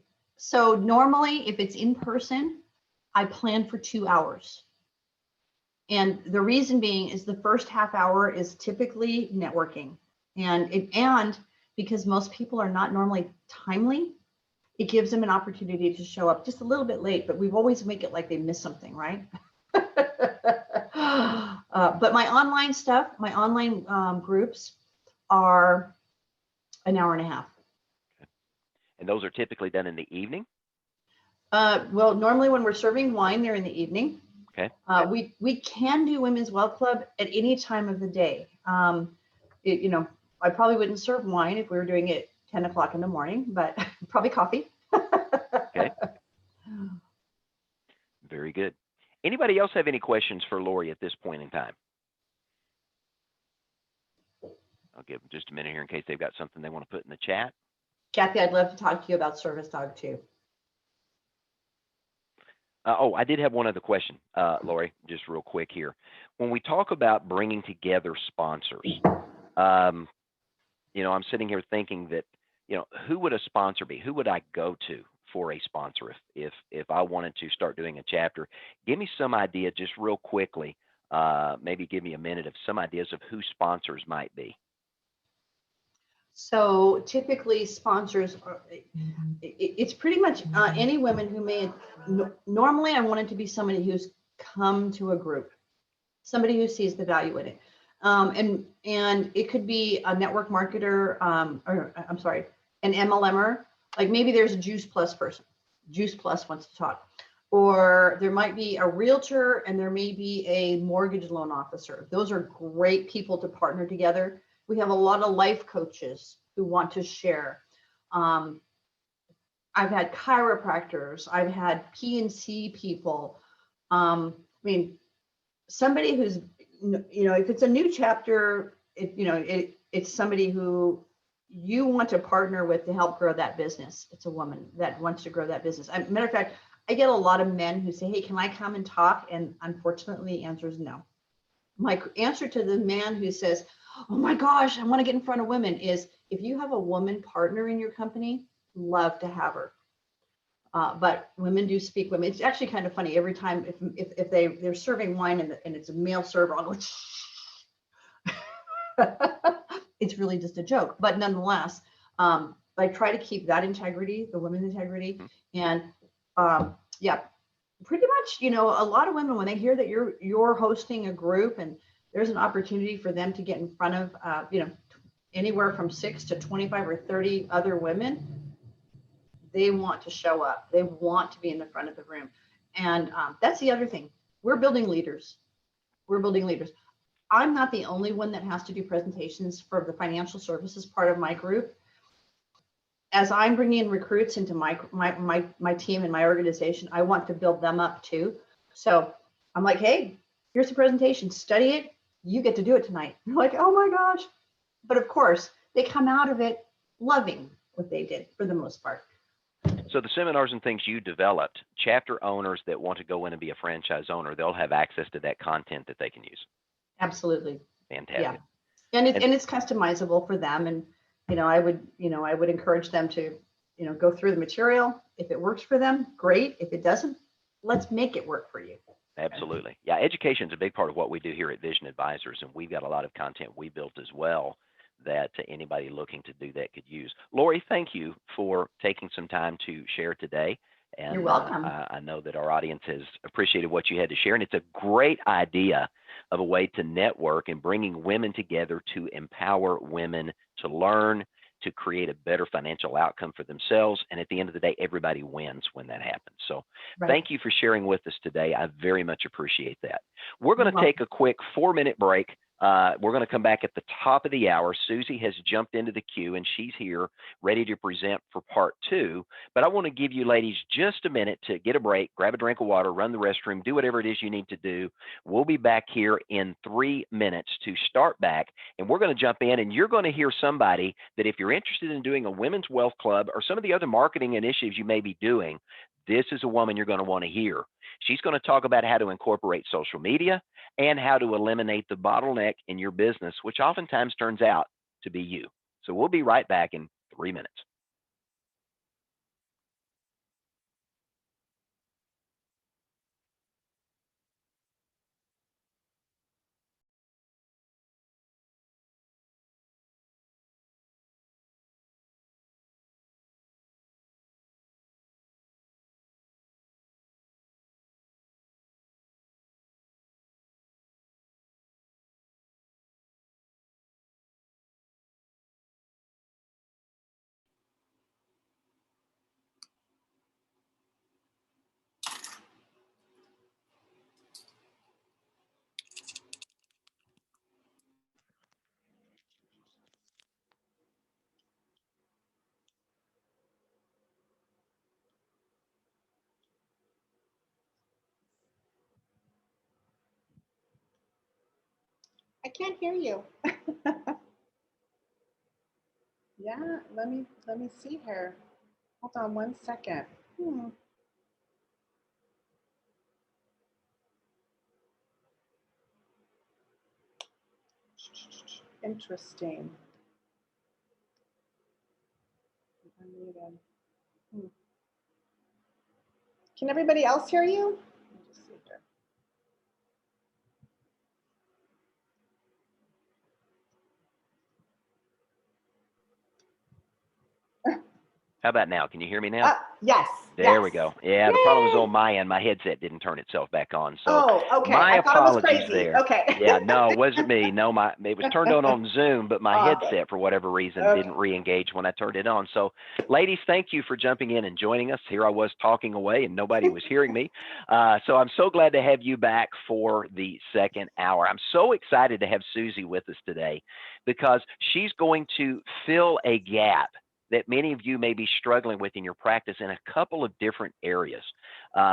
normally if it's in person, I plan for 2 hours. And the reason being is the first half hour is typically networking. And because most people are not normally timely, it gives them an opportunity to show up just a little bit late, but we always make it like they missed something, right? But my online stuff, my online groups are an hour and a half. Okay. And those are typically done in the evening? Well, normally when we're serving wine, they're in the evening. Okay. We can do Women's Wealth Club at any time of the day. I probably wouldn't serve wine if we were doing it 10 o'clock in the morning, but probably coffee. Okay. Very good. Anybody else have any questions for Laurie at this point in time? I'll give them just a minute here in case they've got something they want to put in the chat. Kathy, I'd love to talk to you about Service Dog too. I did have one other question, Laurie, just real quick here. When we talk about bringing together sponsors, I'm sitting here thinking that, who would a sponsor be? Who would I go to for a sponsor if I wanted to start doing a chapter? Give me some idea just real quickly, maybe give me a minute of some ideas of who sponsors might be. So typically sponsors are, it's pretty much any women who may, normally I want it to be somebody who's come to a group, somebody who sees the value in it. And it could be a network marketer, an MLMer, like maybe there's a Juice Plus person, Juice Plus wants to talk, or there might be a realtor and there may be a mortgage loan officer. Those are great people to partner together. We have a lot of life coaches who want to share. I've had chiropractors, I've had P&C people. Somebody who's, if it's a new chapter, it's somebody who you want to partner with to help grow that business. It's a woman that wants to grow that business. Matter of fact, I get a lot of men who say, hey, can I come and talk? And unfortunately, the answer is no. My answer to the man who says, oh my gosh, I want to get in front of women is, if you have a woman partner in your company, love to have her. But women do speak women. It's actually kind of funny. Every time if they're serving wine and it's a male server, I'll go, it's really just a joke. But nonetheless, I try to keep that integrity, the women's integrity. And pretty much, a lot of women, when they hear that you're hosting a group and there's an opportunity for them to get in front of, anywhere from 6 to 25 or 30 other women, they want to show up. They want to be in the front of the room. And that's the other thing. We're building leaders. I'm not the only one that has to do presentations for the financial services part of my group. As I'm bringing in recruits into my team and my organization, I want to build them up too. So I'm like, hey, here's the presentation, study it. You get to do it tonight. You're like, oh my gosh. But of course, they come out of it loving what they did for the most part. So the seminars and things you developed, chapter owners that want to go in and be a franchise owner, they'll have access to that content that they can use. Absolutely. Fantastic. Yeah. And it's customizable for them. And, I would encourage them to, go through the material. If it works for them, great. If it doesn't, let's make it work for you. Absolutely. Yeah, education is a big part of what we do here at Vision Advisors, and we've got a lot of content we built as well that anybody looking to do that could use. Laurie, thank you for taking some time to share today. And you're welcome. I know that our audience has appreciated what you had to share, and it's a great idea of a way to network and bringing women together to empower women to learn, to create a better financial outcome for themselves. And at the end of the day, everybody wins when that happens. So Thank you for sharing with us today. I very much appreciate that. We're going to take a quick 4-minute break. We're going to come back at the top of the hour. Susie has jumped into the queue, and she's here ready to present for part 2. But I want to give you ladies just a minute to get a break, grab a drink of water, run the restroom, do whatever it is you need to do. We'll be back here in 3 minutes to start back, and we're going to jump in, and you're going to hear somebody that if you're interested in doing a women's wealth club or some of the other marketing initiatives you may be doing, this is a woman you're going to want to hear. She's going to talk about how to incorporate social media and how to eliminate the bottleneck in your business, which oftentimes turns out to be you. So we'll be right back in 3 minutes. I can't hear you. Yeah, let me see here. Hold on 1 second. Interesting. Can everybody else hear you? Let me just see here. How about now? Can you hear me now? Yes. There we go. Yeah, Yay! The problem was on my end. My headset didn't turn itself back on. So okay. My I thought apologies it was crazy. there. Okay. Yeah, no, it wasn't me. No, it was turned on Zoom, but my headset, for whatever reason, didn't re-engage when I turned it on. So, ladies, thank you for jumping in and joining us. Here I was talking away, and nobody was hearing me. So I'm so glad to have you back for the second hour. I'm so excited to have Susie with us today because she's going to fill a gap that many of you may be struggling with in your practice in a couple of different areas.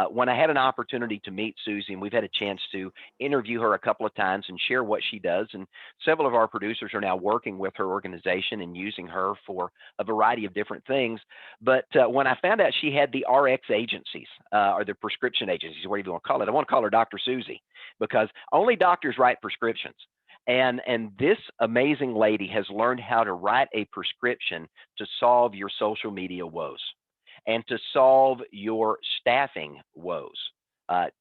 When I had an opportunity to meet Susie, and we've had a chance to interview her a couple of times and share what she does, and several of our producers are now working with her organization and using her for a variety of different things. But when I found out she had the RX agencies, or the prescription agencies, whatever you want to call it, I want to call her Dr. Susie because only doctors write prescriptions. And this amazing lady has learned how to write a prescription to solve your social media woes and to solve your staffing woes.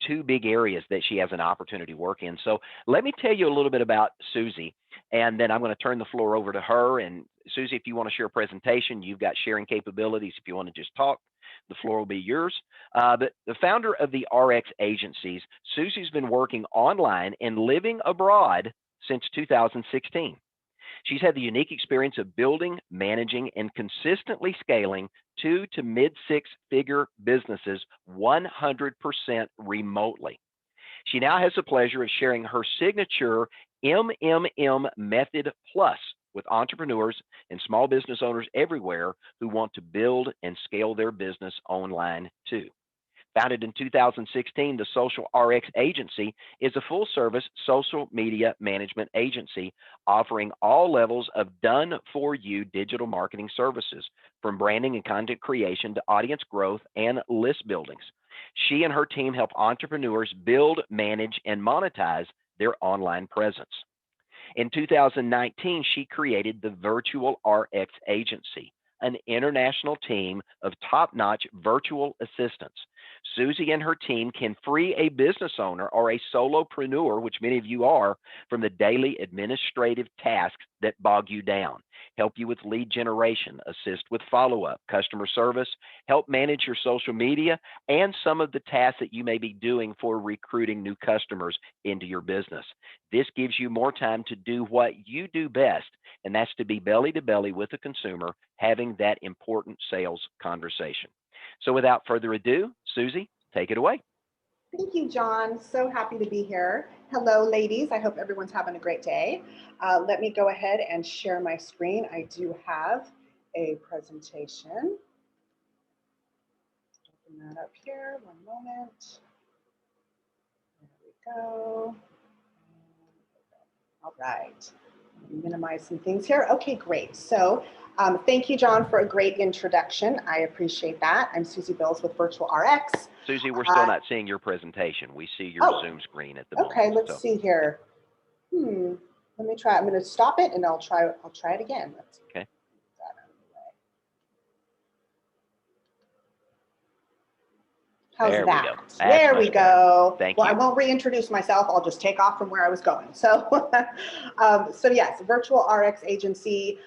Two big areas that she has an opportunity to work in. So let me tell you a little bit about Susie, and then I'm going to turn the floor over to her. And Susie, if you want to share a presentation, you've got sharing capabilities. If you want to just talk, the floor will be yours. But the founder of the RX agencies, Susie's been working online and living abroad since 2016. She's had the unique experience of building, managing, and consistently scaling 2 to mid 6-figure businesses 100% remotely. She now has the pleasure of sharing her signature MMM Method Plus with entrepreneurs and small business owners everywhere who want to build and scale their business online too. Founded in 2016, the Social RX Agency is a full-service social media management agency offering all levels of done-for-you digital marketing services, from branding and content creation to audience growth and list buildings. She and her team help entrepreneurs build, manage, and monetize their online presence. In 2019, she created the Virtual RX Agency, an international team of top-notch virtual assistants. Susie and her team can free a business owner or a solopreneur, which many of you are, from the daily administrative tasks that bog you down, help you with lead generation, assist with follow-up, customer service, help manage your social media, and some of the tasks that you may be doing for recruiting new customers into your business. This gives you more time to do what you do best, and that's to be belly to belly with the consumer, having that important sales conversation. So without further ado, Susie, take it away. Thank you, John. So happy to be here. Hello, ladies. I hope everyone's having a great day. Let me go ahead and share my screen. I do have a presentation. Open that up here. One moment. There we go. All right. Minimize some things here. Okay, great. So thank you, John, for a great introduction. I appreciate that. I'm Susie Bills with Virtual RX. Susie, we're still not seeing your presentation. We see your Zoom screen at the moment. Okay, let's see here. Let me try. I'm going to stop it and I'll try it again. Okay. How's there that? We go. There we go. Thank you. I won't reintroduce myself. I'll just take off from where I was going. So, so yes, Virtual RX Agency.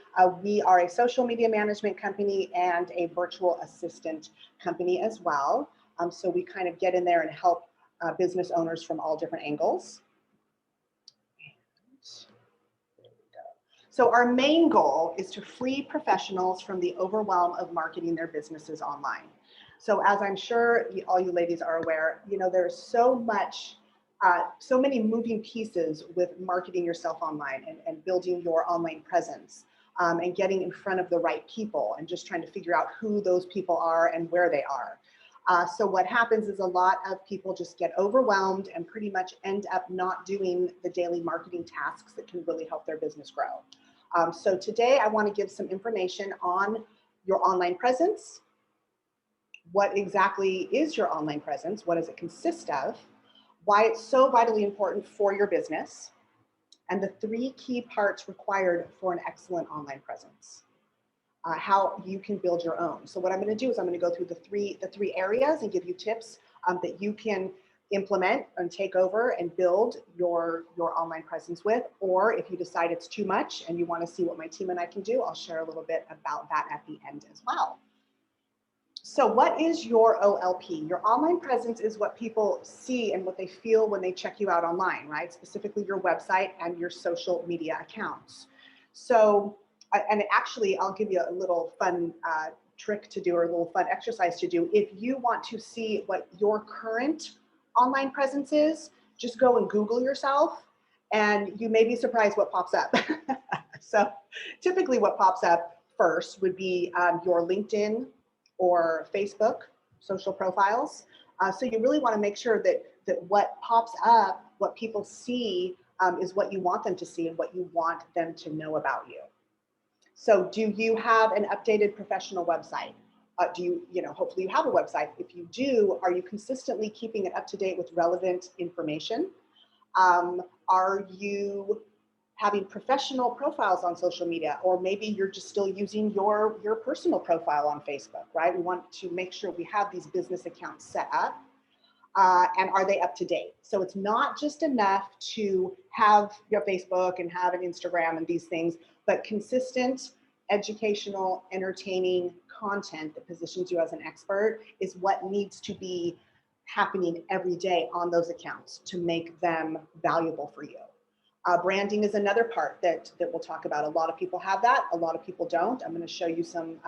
We are a social media management company and a virtual assistant company as well. So we kind of get in there and help business owners from all different angles. There we go. So our main goal is to free professionals from the overwhelm of marketing their businesses online. So as I'm sure all you ladies are aware, there's so many moving pieces with marketing yourself online and building your online presence and getting in front of the right people and just trying to figure out who those people are and where they are. So what happens is a lot of people just get overwhelmed and pretty much end up not doing the daily marketing tasks that can really help their business grow. So today I want to give some information on your online presence. What exactly is your online presence? What does it consist of? Why it's so vitally important for your business, and the 3 key parts required for an excellent online presence. How you can build your own. So what I'm going to do is I'm going to go through the three areas and give you tips that you can implement and take over and build your online presence with. Or if you decide it's too much and you want to see what my team and I can do, I'll share a little bit about that at the end as well. So what is your OLP? Your online presence is what people see and what they feel when they check you out online, right? Specifically your website and your social media accounts. So, and actually I'll give you a little fun trick to do, or a little fun exercise to do. If you want to see what your current online presence is, just go and Google yourself and you may be surprised what pops up. So typically what pops up first would be your LinkedIn or Facebook social profiles. So you really want to make sure that what pops up, what people see, is what you want them to see and what you want them to know about you. So do you have an updated professional website? Hopefully you have a website. If you do, are you consistently keeping it up to date with relevant information? Are you having professional profiles on social media, or maybe you're just still using your personal profile on Facebook, right? We want to make sure we have these business accounts set up, and are they up to date? So it's not just enough to have your Facebook and have an Instagram and these things, but consistent, educational, entertaining content that positions you as an expert is what needs to be happening every day on those accounts to make them valuable for you. Branding is another part that we'll talk about. A lot of people have that, a lot of people don't. I'm going to show you some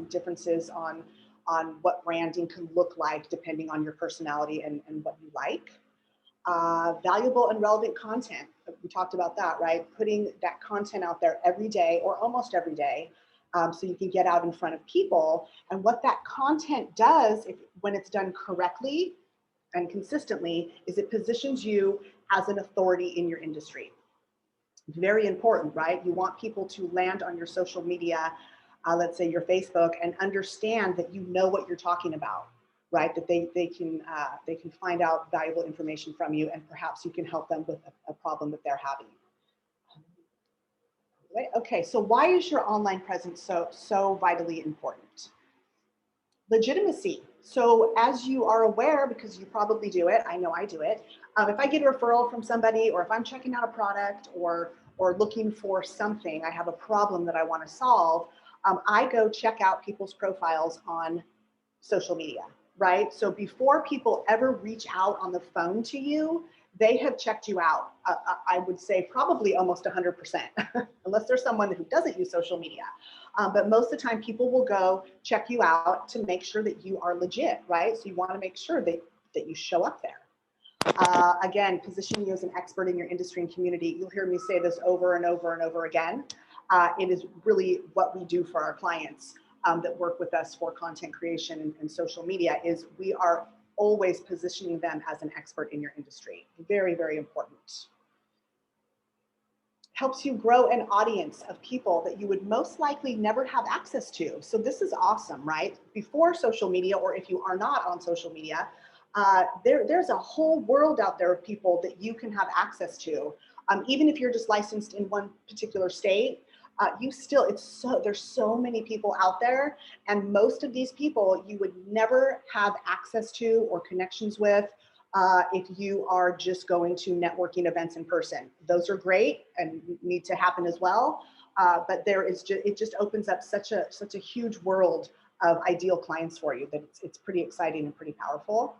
differences on what branding can look like depending on your personality and what you like. Valuable and relevant content. We talked about that, right? Putting that content out there every day or almost every day, so you can get out in front of people. And what that content does, when it's done correctly and consistently, is it positions you as an authority in your industry. Very important, right? You want people to land on your social media, let's say your Facebook, and understand that you know what you're talking about, right? That they can find out valuable information from you, and perhaps you can help them with a problem that they're having. Right? Okay, so why is your online presence so vitally important? Legitimacy. So as you are aware, because you probably do it, I know I do it, if I get a referral from somebody, or if I'm checking out a product or looking for something, I have a problem that I want to solve, I go check out people's profiles on social media, right? So before people ever reach out on the phone to you, they have checked you out. I would say probably almost 100%, unless there's someone who doesn't use social media. But most of the time people will go check you out to make sure that you are legit, right? So you want to make sure that you show up there. Again, position you as an expert in your industry and community. You'll hear me say this over and over and over again. It is really what we do for our clients that work with us for content creation and social media, is we are always positioning them as an expert in your industry. Very, very important. Helps you grow an audience of people that you would most likely never have access to. So this is awesome, right? Before social media, or if you are not on social media, there's a whole world out there of people that you can have access to. Even if you're just licensed in one particular state, there's so many people out there, and most of these people you would never have access to or connections with if you are just going to networking events in person. Those are great and need to happen as well, but it just opens up such a huge world of ideal clients for you that it's pretty exciting and pretty powerful.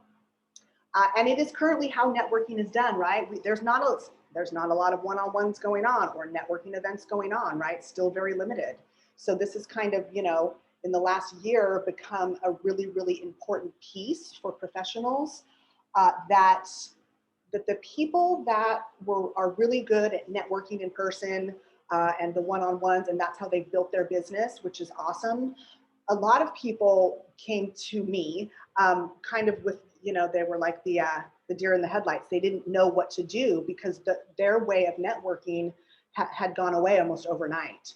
And it is currently how networking is done, right? There's not a lot of one-on-ones going on or networking events going on, right? Still very limited. So this is kind of, in the last year become a really, really important piece for professionals, that the people that are really good at networking in person and the one-on-ones, and that's how they built their business, which is awesome. A lot of people came to me kind of with, they were like the deer in the headlights. They didn't know what to do because their way of networking had gone away almost overnight.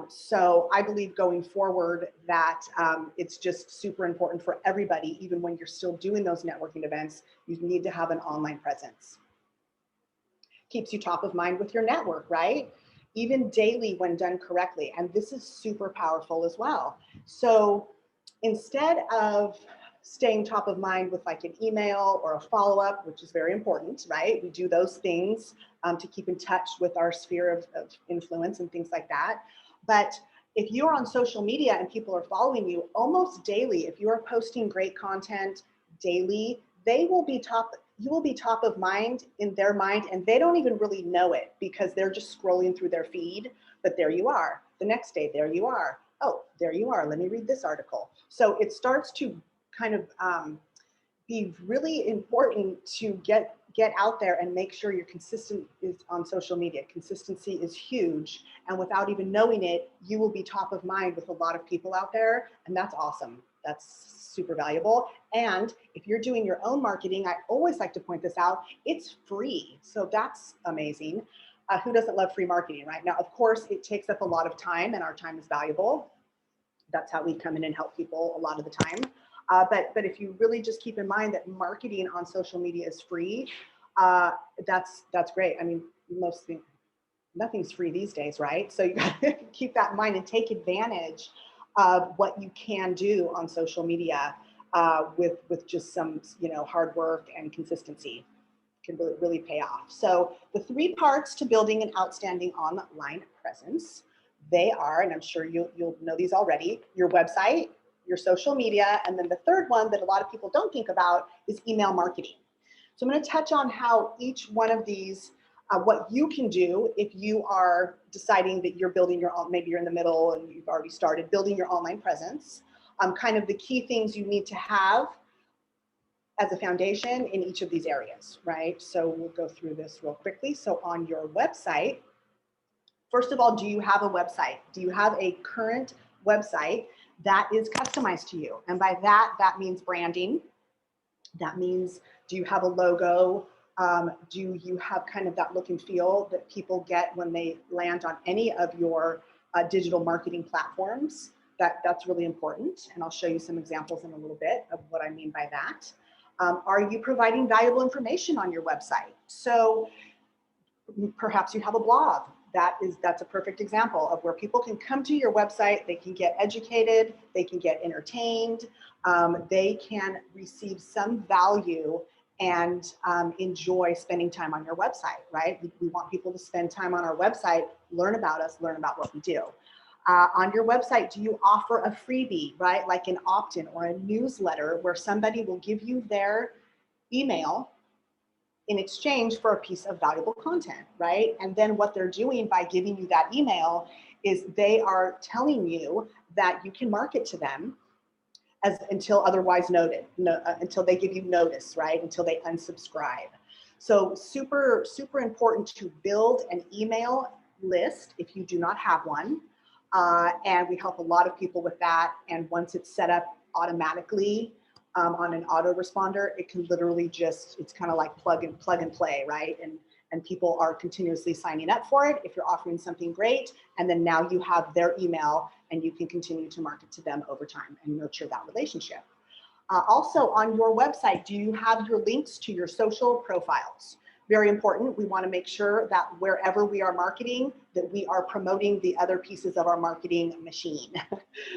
So I believe going forward that it's just super important for everybody, even when you're still doing those networking events, you need to have an online presence. Keeps you top of mind with your network, right? Even daily when done correctly. And this is super powerful as well. So instead of staying top of mind with like an email or a follow-up, which is very important, right? We do those things to keep in touch with our sphere of influence and things like that. But if you're on social media and people are following you almost daily, if you are posting great content daily, you will be top of mind in their mind, and they don't even really know it because they're just scrolling through their feed, but there you are. The next day, there you are. Oh, there you are. Let me read this article. So it starts to kind of be really important to get out there and make sure you're consistent on social media. Consistency is huge. And without even knowing it, you will be top of mind with a lot of people out there. And that's awesome. That's super valuable. And if you're doing your own marketing, I always like to point this out, it's free. So that's amazing. Who doesn't love free marketing, right? Now, of course, it takes up a lot of time and our time is valuable. That's how we come in and help people a lot of the time. But if you really just keep in mind that marketing on social media is free, that's great. I mean, nothing's free these days, right? So you got to keep that in mind and take advantage of what you can do on social media with just some hard work and consistency. Can really pay off. So the 3 parts to building an outstanding online presence, they are, and I'm sure you'll know these already, your website, your social media, and then the third one that a lot of people don't think about is email marketing. So I'm going to touch on how each one of these, what you can do if you are deciding that you're building your own, maybe you're in the middle and you've already started building your online presence, kind of the key things you need to have as a foundation in each of these areas, right? So we'll go through this real quickly. So on your website, first of all, do you have a website? Do you have a current website that is customized to you? And by that means branding. That means, do you have a logo? Do you have kind of that look and feel that people get when they land on any of your digital marketing platforms? That's really important. And I'll show you some examples in a little bit of what I mean by that. Are you providing valuable information on your website? So perhaps you have a blog. That's a perfect example of where people can come to your website, they can get educated, they can get entertained, they can receive some value and enjoy spending time on your website, right? We want people to spend time on our website, learn about us, learn about what we do. On your website, do you offer a freebie, right? Like an opt-in or a newsletter where somebody will give you their email in exchange for a piece of valuable content, right? And then what they're doing by giving you that email is they are telling you that you can market to them until otherwise noted, until they give you notice, right? Until they unsubscribe. So super, super important to build an email list if you do not have one. And we help a lot of people with that. And once it's set up automatically on an autoresponder, it can literally just, it's kind of like plug and play, right? And people are continuously signing up for it if you're offering something great. And then now you have their email and you can continue to market to them over time and nurture that relationship. Also on your website, do you have your links to your social profiles? Very important. We want to make sure that wherever we are marketing, that we are promoting the other pieces of our marketing machine.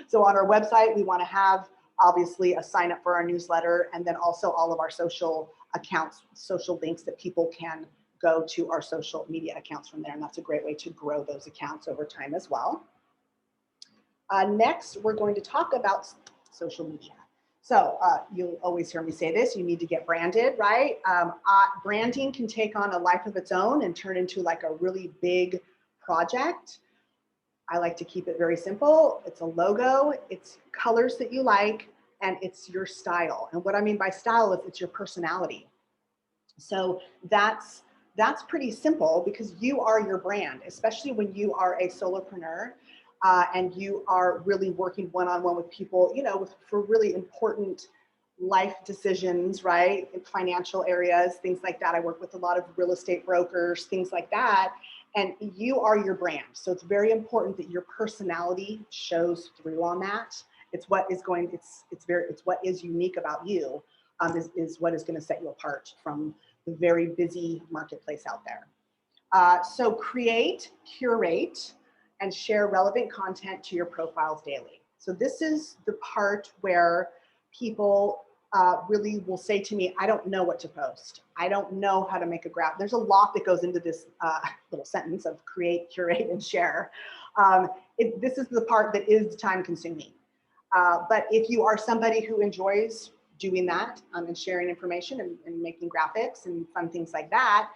So on our website, we want to have obviously a sign up for our newsletter, and then also all of our social accounts, social links that people can go to our social media accounts from there. And that's a great way to grow those accounts over time as well. Next, we're going to talk about social media. So you'll always hear me say this, you need to get branded, right? Branding can take on a life of its own and turn into like a really big project. I like to keep it very simple. It's a logo, it's colors that you like, and it's your style. And what I mean by style is it's your personality. So that's pretty simple because you are your brand, especially when you are a solopreneur. And you are really working one-on-one with people, you know, for really important life decisions, right? In financial areas, things like that. I work with a lot of real estate brokers, things like that. And you are your brand. So it's very important that your personality shows through on that. It's what is going, it's what is unique about you, is what is going to set you apart from the very busy marketplace out there. So create, curate, and share relevant content to your profiles daily. So this is the part where people really will say to me, I don't know what to post. I don't know how to make a graph. There's a lot that goes into this little sentence of create, curate, and share. This is the part that is time consuming. But if you are somebody who enjoys doing that and sharing information and making graphics and fun things like that,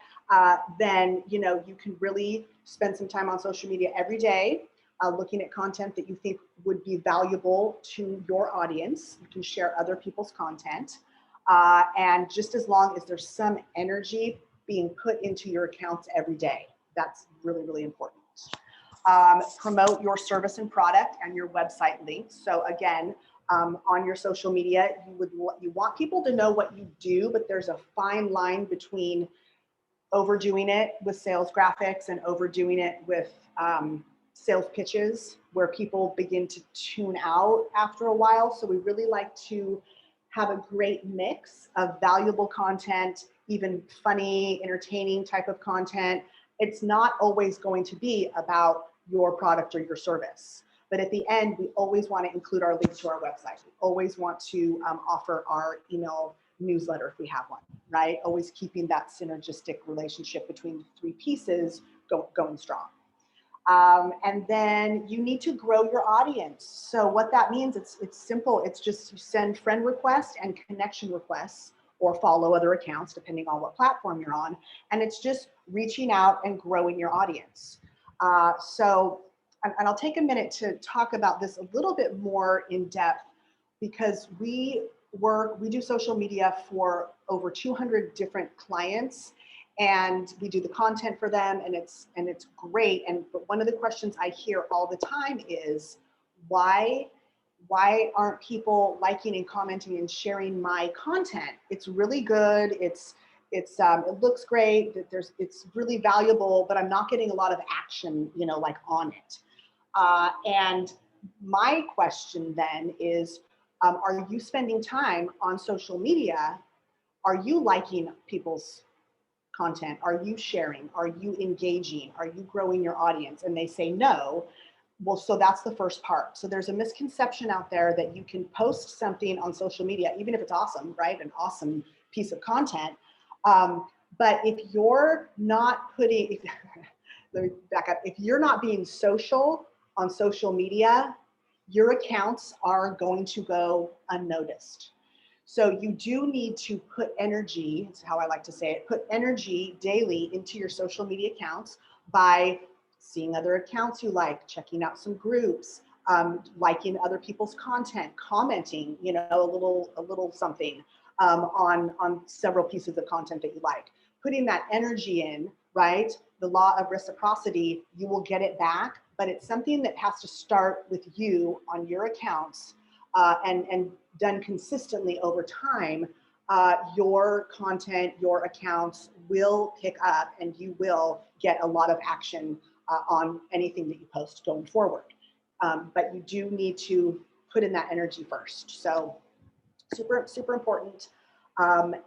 then you know you can really spend some time on social media every day, looking at content that you think would be valuable to your audience. You can share other people's content, and just as long as there's some energy being put into your accounts every day, that's really, really important. Promote your service and product and your website links. So again, on your social media, you want people to know what you do, but there's a fine line between overdoing it with sales graphics and overdoing it with sales pitches where people begin to tune out after a while. So we really like to have a great mix of valuable content, even funny, entertaining type of content. It's not always going to be about your product or your service. But at the end, we always want to include our link to our website. We always want to offer our email newsletter if we have one, right? Always keeping that synergistic relationship between the three pieces going strong. And then you need to grow your audience. So what that means, it's simple. It's just you send friend requests and connection requests or follow other accounts, depending on what platform you're on. And it's just reaching out and growing your audience. And I'll take a minute to talk about this a little bit more in depth because we do social media for over 200 different clients, and we do the content for them, and it's great. But one of the questions I hear all the time is why aren't people liking and commenting and sharing my content? It's really good. It looks great. It's really valuable, but I'm not getting a lot of action, you know, like on it. And my question then is, are you spending time on social media? Are you liking people's content? Are you sharing? Are you engaging? Are you growing your audience? And they say no. Well, so that's the first part. So there's a misconception out there that you can post something on social media, even if it's awesome, right? An awesome piece of content. But if you're not putting, let me back up. If you're not being social on social media, your accounts are going to go unnoticed. So you do need to put energy, that's how I like to say it, put energy daily into your social media accounts by seeing other accounts you like, checking out some groups, liking other people's content, commenting, you know, a little something on several pieces of content that you like, putting that energy in, right? The law of reciprocity, you will get it back, but it's something that has to start with you on your accounts and done consistently over time. Your content, your accounts will pick up and you will get a lot of action on anything that you post going forward. But you do need to put in that energy first. So super, super important.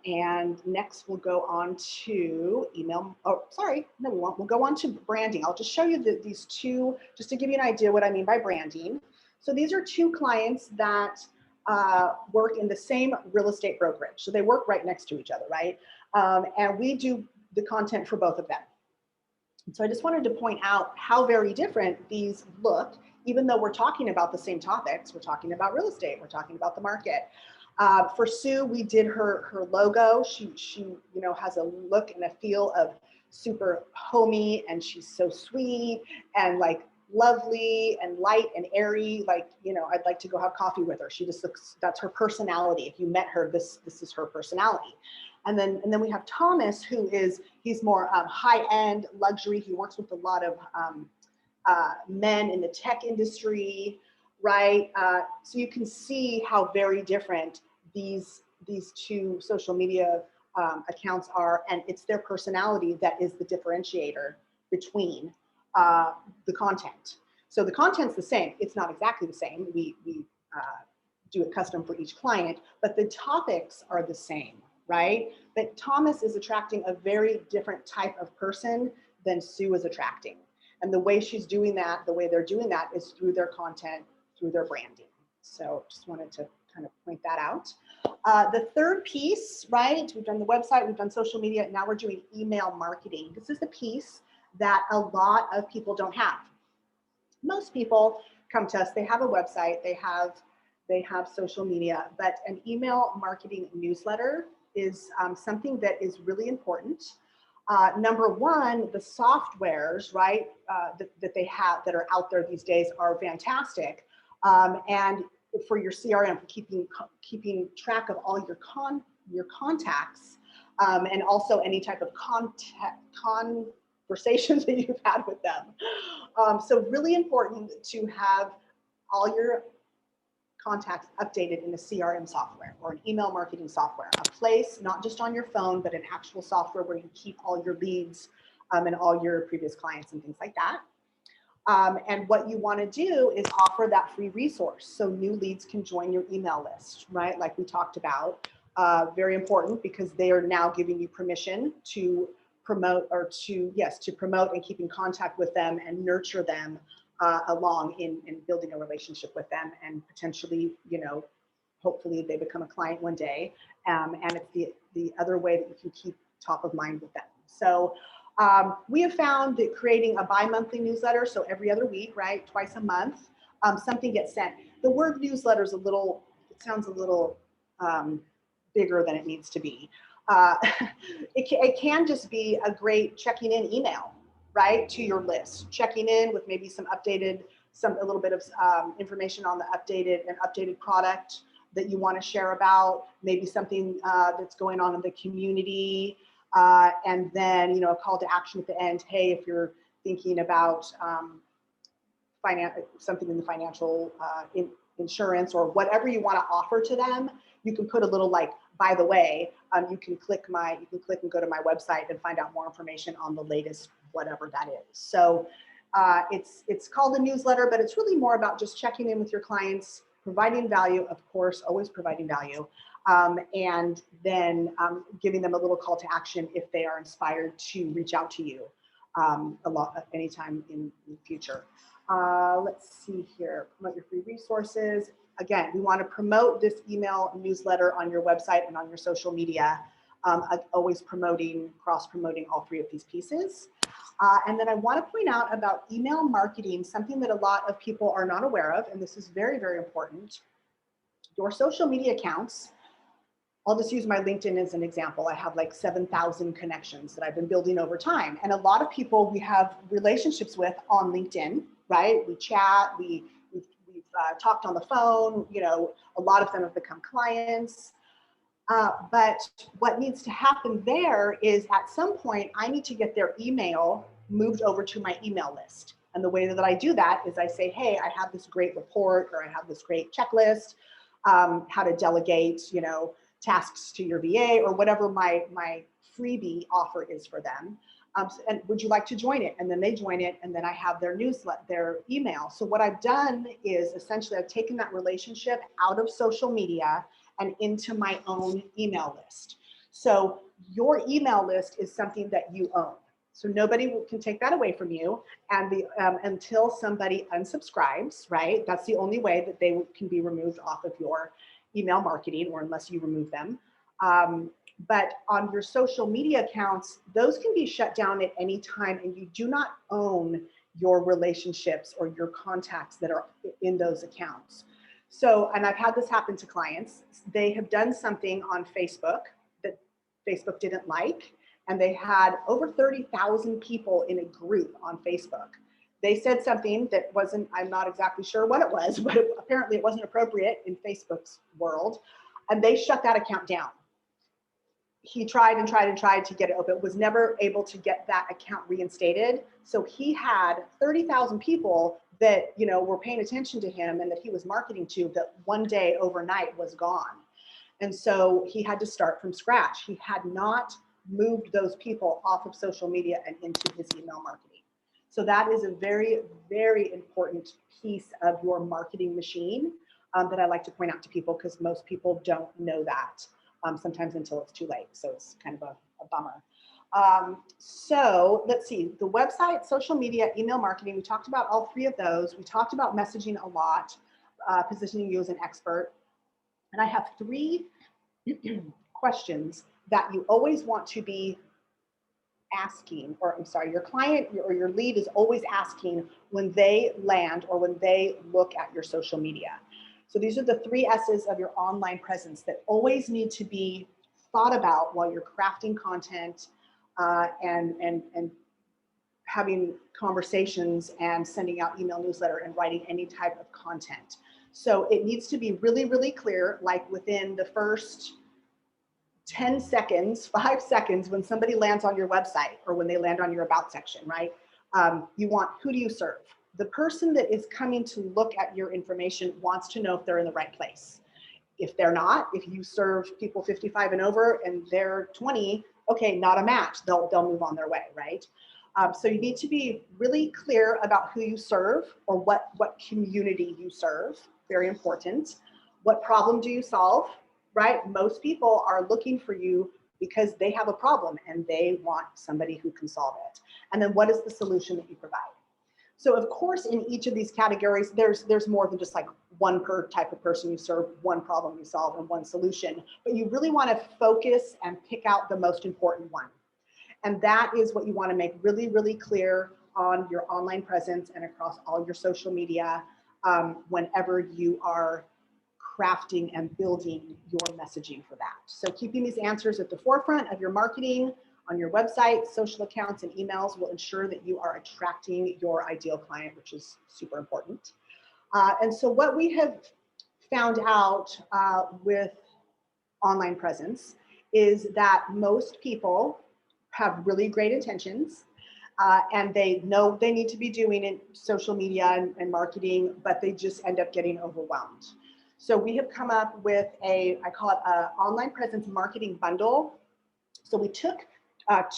And next we'll go on to email. Oh, sorry, no, we won't. We'll go on to branding. I'll just show you these two, just to give you an idea what I mean by branding. So these are two clients that work in the same real estate brokerage. So they work right next to each other, right? And we do the content for both of them. And so I just wanted to point out how very different these look, even though we're talking about the same topics. We're talking about real estate. We're talking about the market. For Sue, we did her logo. She you know, has a look and a feel of super homey, and she's so sweet and like lovely and light and airy. Like, you know, I'd like to go have coffee with her. She just looks, that's her personality. If you met her, this is her personality. And then we have Thomas, who he's more high-end luxury. He works with a lot of men in the tech industry, right? So you can see how very different these two social media accounts are, and it's their personality that is the differentiator between the content. So the content's the same. It's not exactly the same. We do it custom for each client, but the topics are the same, right? But Thomas is attracting a very different type of person than Sue is attracting. And the way she's doing that, the way they're doing that is through their content, through their branding. So just wanted to kind of point that out. The third piece, right? We've done the website, we've done social media, now we're doing email marketing. This is the piece that a lot of people don't have. Most people come to us, they have a website, they have social media, but an email marketing newsletter is something that is really important. Number one, the softwares, right, that they have that are out there these days are fantastic. And for your CRM, for keeping track of all your contacts, and also any type of conversations that you've had with them. So really important to have all your contacts updated in a CRM software or an email marketing software, a place not just on your phone, but an actual software where you keep all your leads and all your previous clients and things like that. And what you want to do is offer that free resource so new leads can join your email list, right? Like we talked about, very important because they are now giving you permission to promote or to promote and keep in contact with them and nurture them along in building a relationship with them, and potentially, you know, hopefully they become a client one day. And it's the other way that you can keep top of mind with them. So we have found that creating a bi-monthly newsletter, so every other week, right, twice a month, something gets sent. The word newsletter is it sounds a little bigger than it needs to be. It can just be a great checking in email, right, to your list, checking in with maybe a little bit of information on the updated product that you want to share about, maybe something that's going on in the community, and then, you know, a call to action at the end. Hey, if you're thinking about something in the financial insurance or whatever you want to offer to them, you can put a little like, by the way, you can click and go to my website and find out more information on the latest whatever that is. So it's called a newsletter, but it's really more about just checking in with your clients, providing value, of course, always providing value, and then giving them a little call to action if they are inspired to reach out to you anytime in the future. Let's see here, promote your free resources. Again, we want to promote this email newsletter on your website and on your social media, always cross-promoting all three of these pieces. And then I want to point out about email marketing, something that a lot of people are not aware of, and this is very, very important. Your social media accounts, I'll just use my LinkedIn as an example. I have like 7,000 connections that I've been building over time. And a lot of people we have relationships with on LinkedIn, right? We chat, we talked on the phone. You know, a lot of them have become clients. But what needs to happen there is at some point, I need to get their email moved over to my email list. And the way that I do that is I say, hey, I have this great report, or I have this great checklist, how to delegate, you know, tasks to your VA, or whatever my freebie offer is for them. And would you like to join it? And then they join it, and then I have their newsletter, their email. So what I've done is essentially I've taken that relationship out of social media and into my own email list. So your email list is something that you own. So nobody can take that away from you. And until somebody unsubscribes, right? That's the only way that they can be removed off of your email marketing, or unless you remove them. But on your social media accounts, those can be shut down at any time, and you do not own your relationships or your contacts that are in those accounts. So, and I've had this happen to clients. They have done something on Facebook that Facebook didn't like, and they had over 30,000 people in a group on Facebook. They said something that wasn't, I'm not exactly sure what it was, but apparently it wasn't appropriate in Facebook's world, and they shut that account down. He tried and tried and tried to get it open, was never able to get that account reinstated. So he had 30,000 people that, you know, were paying attention to him and that he was marketing to, that one day overnight was gone. And so he had to start from scratch. He had not moved those people off of social media and into his email marketing. So that is a very, very important piece of your marketing machine that I like to point out to people, because most people don't know that. Sometimes until it's too late. So it's kind of a bummer. So let's see, the website, social media, email marketing, we talked about all three of those. We talked about messaging a lot, positioning you as an expert. And I have three questions that you always want to be asking, or I'm sorry, your client or your lead is always asking when they land or when they look at your social media. So these are the three S's of your online presence that always need to be thought about while you're crafting content and having conversations and sending out email newsletter and writing any type of content. So it needs to be really, really clear, like within the first 10 seconds, 5 seconds, when somebody lands on your website or when they land on your about section, right? You want, who do you serve? The person that is coming to look at your information wants to know if they're in the right place. If they're not, if you serve people 55 and over and they're 20, okay, not a match. They'll move on their way, right? So you need to be really clear about who you serve, or what community you serve. Very important. What problem do you solve, right? Most people are looking for you because they have a problem and they want somebody who can solve it. And then what is the solution that you provide? So of course, in each of these categories, there's more than just like one per type of person you serve, one problem you solve, and one solution. But you really want to focus and pick out the most important one. And that is what you want to make really, really clear on your online presence and across all your social media whenever you are crafting and building your messaging for that. So keeping these answers at the forefront of your marketing on your website, social accounts, and emails will ensure that you are attracting your ideal client, which is super important. And so what we have found out with online presence is that most people have really great intentions and they know they need to be doing it, social media and marketing, but they just end up getting overwhelmed. So we have come up with I call it an online presence marketing bundle. So we took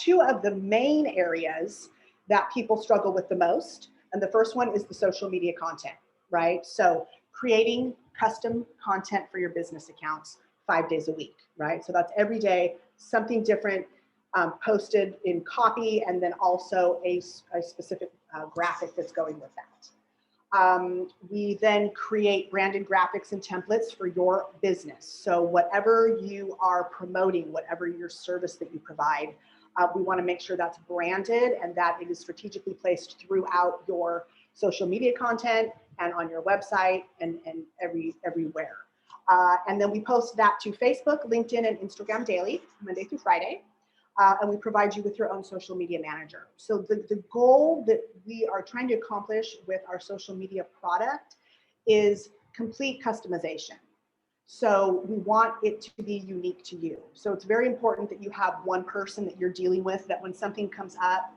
two of the main areas that people struggle with the most. And the first one is the social media content, right? So creating custom content for your business accounts 5 days a week, right? So that's every day, something different posted in copy, and then also a specific graphic that's going with that. We then create branded graphics and templates for your business. So whatever you are promoting, whatever your service that you provide, we want to make sure that's branded and that it is strategically placed throughout your social media content and on your website and everywhere. And then we post that to Facebook, LinkedIn, and Instagram daily, Monday through Friday. And we provide you with your own social media manager. So the goal that we are trying to accomplish with our social media product is complete customization. So we want it to be unique to you. So it's very important that you have one person that you're dealing with, that when something comes up,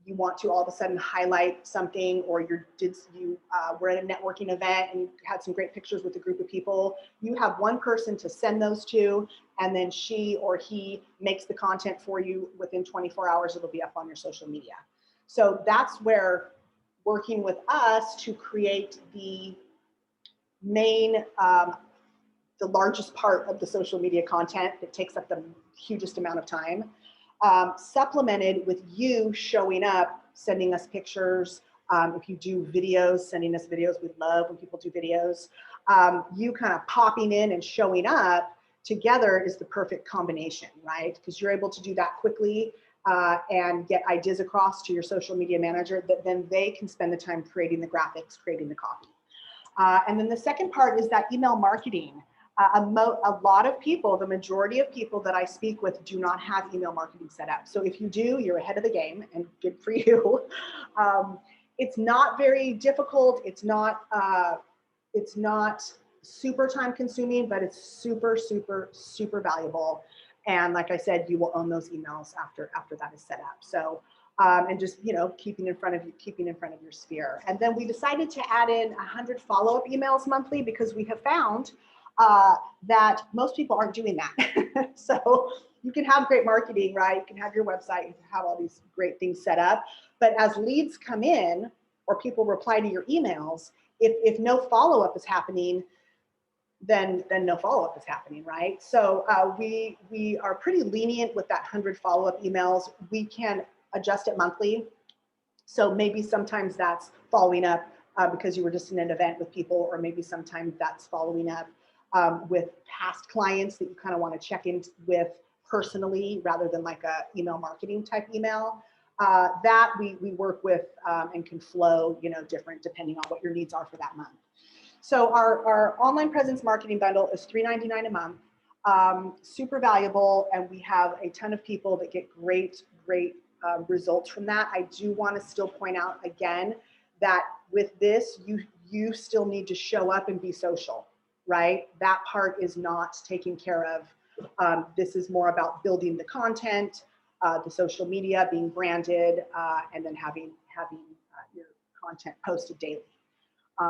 you want to all of a sudden highlight something, or you were at a networking event and you had some great pictures with a group of people. You have one person to send those to, and then she or he makes the content for you. Within 24 hours, it'll be up on your social media. So that's where working with us to create the main, the largest part of the social media content that takes up the hugest amount of time, supplemented with you showing up, sending us pictures. If you do videos, sending us videos. We love when people do videos. You kind of popping in and showing up together is the perfect combination, right? Because you're able to do that quickly and get ideas across to your social media manager that then they can spend the time creating the graphics, creating the copy. And then the second part is that email marketing. A lot of people, the majority of people that I speak with, do not have email marketing set up. So if you do, you're ahead of the game, and good for you. It's not very difficult. It's not super time consuming, but it's super, super, super valuable. And like I said, you will own those emails after that is set up. So and just, you know, keeping in front of your sphere. And then we decided to add in 100 follow-up emails monthly, because we have found that most people aren't doing that. So you can have great marketing, right? You can have your website, you can have all these great things set up, but as leads come in or people reply to your emails, if no follow-up is happening, then no follow-up is happening, right? So we are pretty lenient with that 100 follow-up emails. We can adjust it monthly. So maybe sometimes that's following up because you were just in an event with people, or maybe sometimes that's following up with past clients that you kind of want to check in with personally, rather than like a email marketing type email. That we work with and can flow, you know, different depending on what your needs are for that month. So our online presence marketing bundle is $3.99 a month, super valuable, and we have a ton of people that get great results from that. I do want to still point out again that with this, you still need to show up and be social, right? That part is not taken care of. This is more about building the content, the social media, being branded, and then having your content posted daily.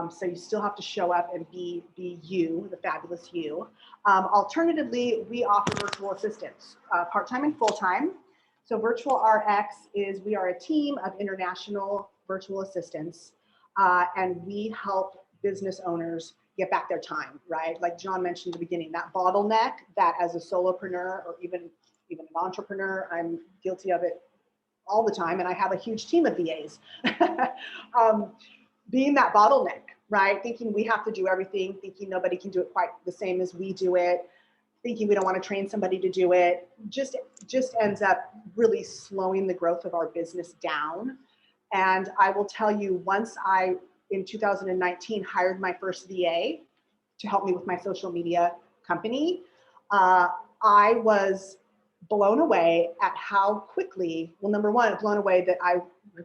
So you still have to show up and be you, the fabulous you. Alternatively, we offer virtual assistants, part-time and full-time. So Virtual RX we are a team of international virtual assistants, and we help business owners get back their time, right? Like John mentioned at the beginning, that bottleneck that as a solopreneur or even an entrepreneur, I'm guilty of it all the time, and I have a huge team of VAs. Being that bottleneck, right? Thinking we have to do everything, thinking nobody can do it quite the same as we do it, thinking we don't want to train somebody to do it, just ends up really slowing the growth of our business down. And I will tell you, once I, in 2019, hired my first VA to help me with my social media company, I was blown away at how quickly, well, number one, blown away that I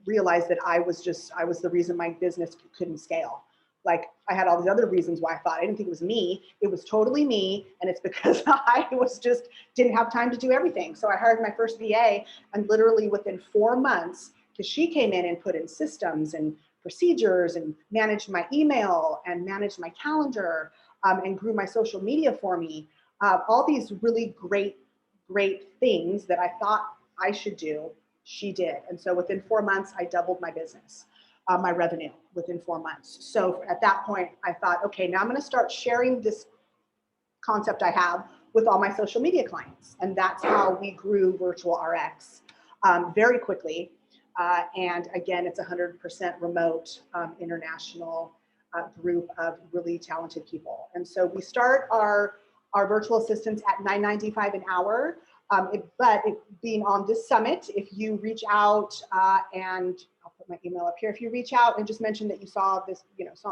realized that I was the reason my business couldn't scale. Like, I had all these other reasons why I didn't think it was me. It was totally me. And it's because I didn't have time to do everything. So I hired my first VA, and literally within 4 months, because she came in and put in systems and procedures and managed my email and managed my calendar and grew my social media for me. All these really great things that I thought I should do, she did. And so within 4 months, I doubled my business, my revenue within 4 months. So at that point, I thought, okay, now I'm going to start sharing this concept I have with all my social media clients. And that's how we grew Virtual RX very quickly. And again, it's 100% remote, international group of really talented people. And so we start our virtual assistants at $9.95 an hour. But being on this summit, if you reach out and I'll put my email up here, if you reach out and just mention that you saw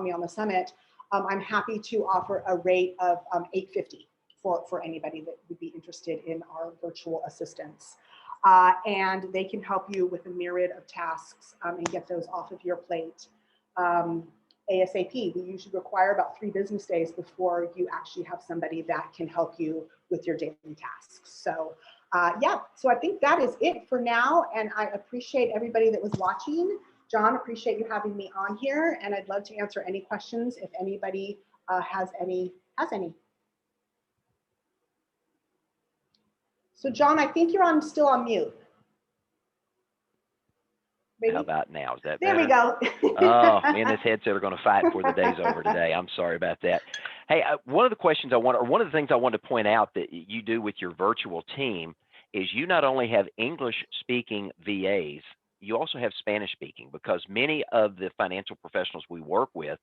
me on the summit, I'm happy to offer a rate of $8.50 for anybody that would be interested in our virtual assistants. And they can help you with a myriad of tasks and get those off of your plate ASAP. We usually require about 3 business days before you actually have somebody that can help you with your daily tasks. So yeah, so I think that is it for now. And I appreciate everybody that was watching. John, appreciate you having me on here. And I'd love to answer any questions if anybody has any. So John, I think you're still on mute. Maybe? How about now? Is that there better? we go. Oh, me and this headset are going to fight before the day's over today. I'm sorry about that. Hey, one of the questions I want, or one of the things I want to point out that you do with your virtual team is you not only have English-speaking VAs, you also have Spanish-speaking, because many of the financial professionals we work with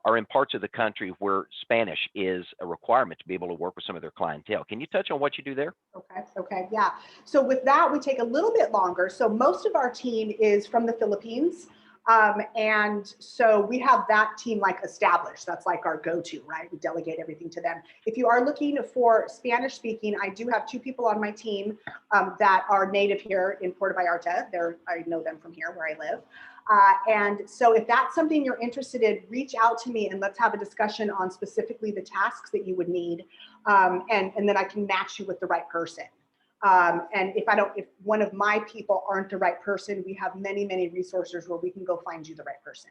are in parts of the country where Spanish is a requirement to be able to work with some of their clientele. Can you touch on what you do there? Okay, yeah. So with that, we take a little bit longer. So most of our team is from the Philippines. And so we have that team like established. That's like our go-to, right? We delegate everything to them. If you are looking for Spanish speaking, I do have 2 people on my team that are native here in Puerto Vallarta. I know them from here where I live. And so if that's something you're interested in, reach out to me and let's have a discussion on specifically the tasks that you would need. And then I can match you with the right person. And if one of my people aren't the right person, we have many, many resources where we can go find you the right person.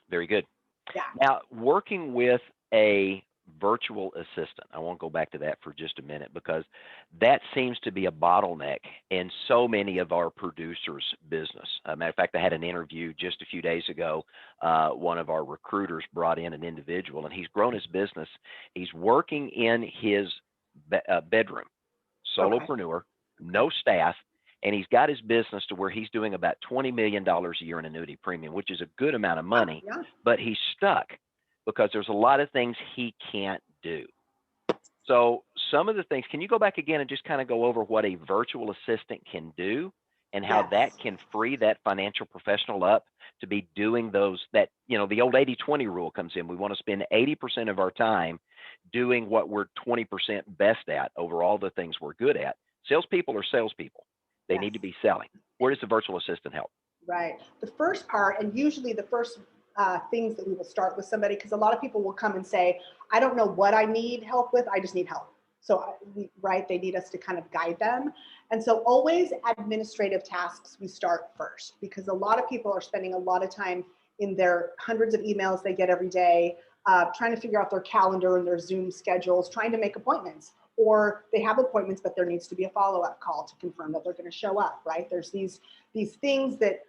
Very good. Yeah. Now, working with a virtual assistant, I won't go back to that for just a minute, because that seems to be a bottleneck in so many of our producers' business. Matter of fact, I had an interview just a few days ago. One of our recruiters brought in an individual, and he's grown his business. He's working in his bedroom, solopreneur, no staff, and he's got his business to where he's doing about $20 million a year in annuity premium, which is a good amount of money, but he's stuck because there's a lot of things he can't do. So some of the things, can you go back again and just kind of go over what a virtual assistant can do and how that can free that financial professional up to be doing those, that, the old 80-20 rule comes in. We want to spend 80% of our time doing what we're 20% best at over all the things we're good at. Salespeople are salespeople. They need to be selling. Where does the virtual assistant help? Right. The first part, and usually the first things that we will start with somebody, because a lot of people will come and say, I don't know what I need help with, I just need help. So, they need us to kind of guide them. And so always administrative tasks we start first, because a lot of people are spending a lot of time in their hundreds of emails they get every day, trying to figure out their calendar and their Zoom schedules, trying to make appointments. Or they have appointments, but there needs to be a follow-up call to confirm that they're going to show up, right? There's these things that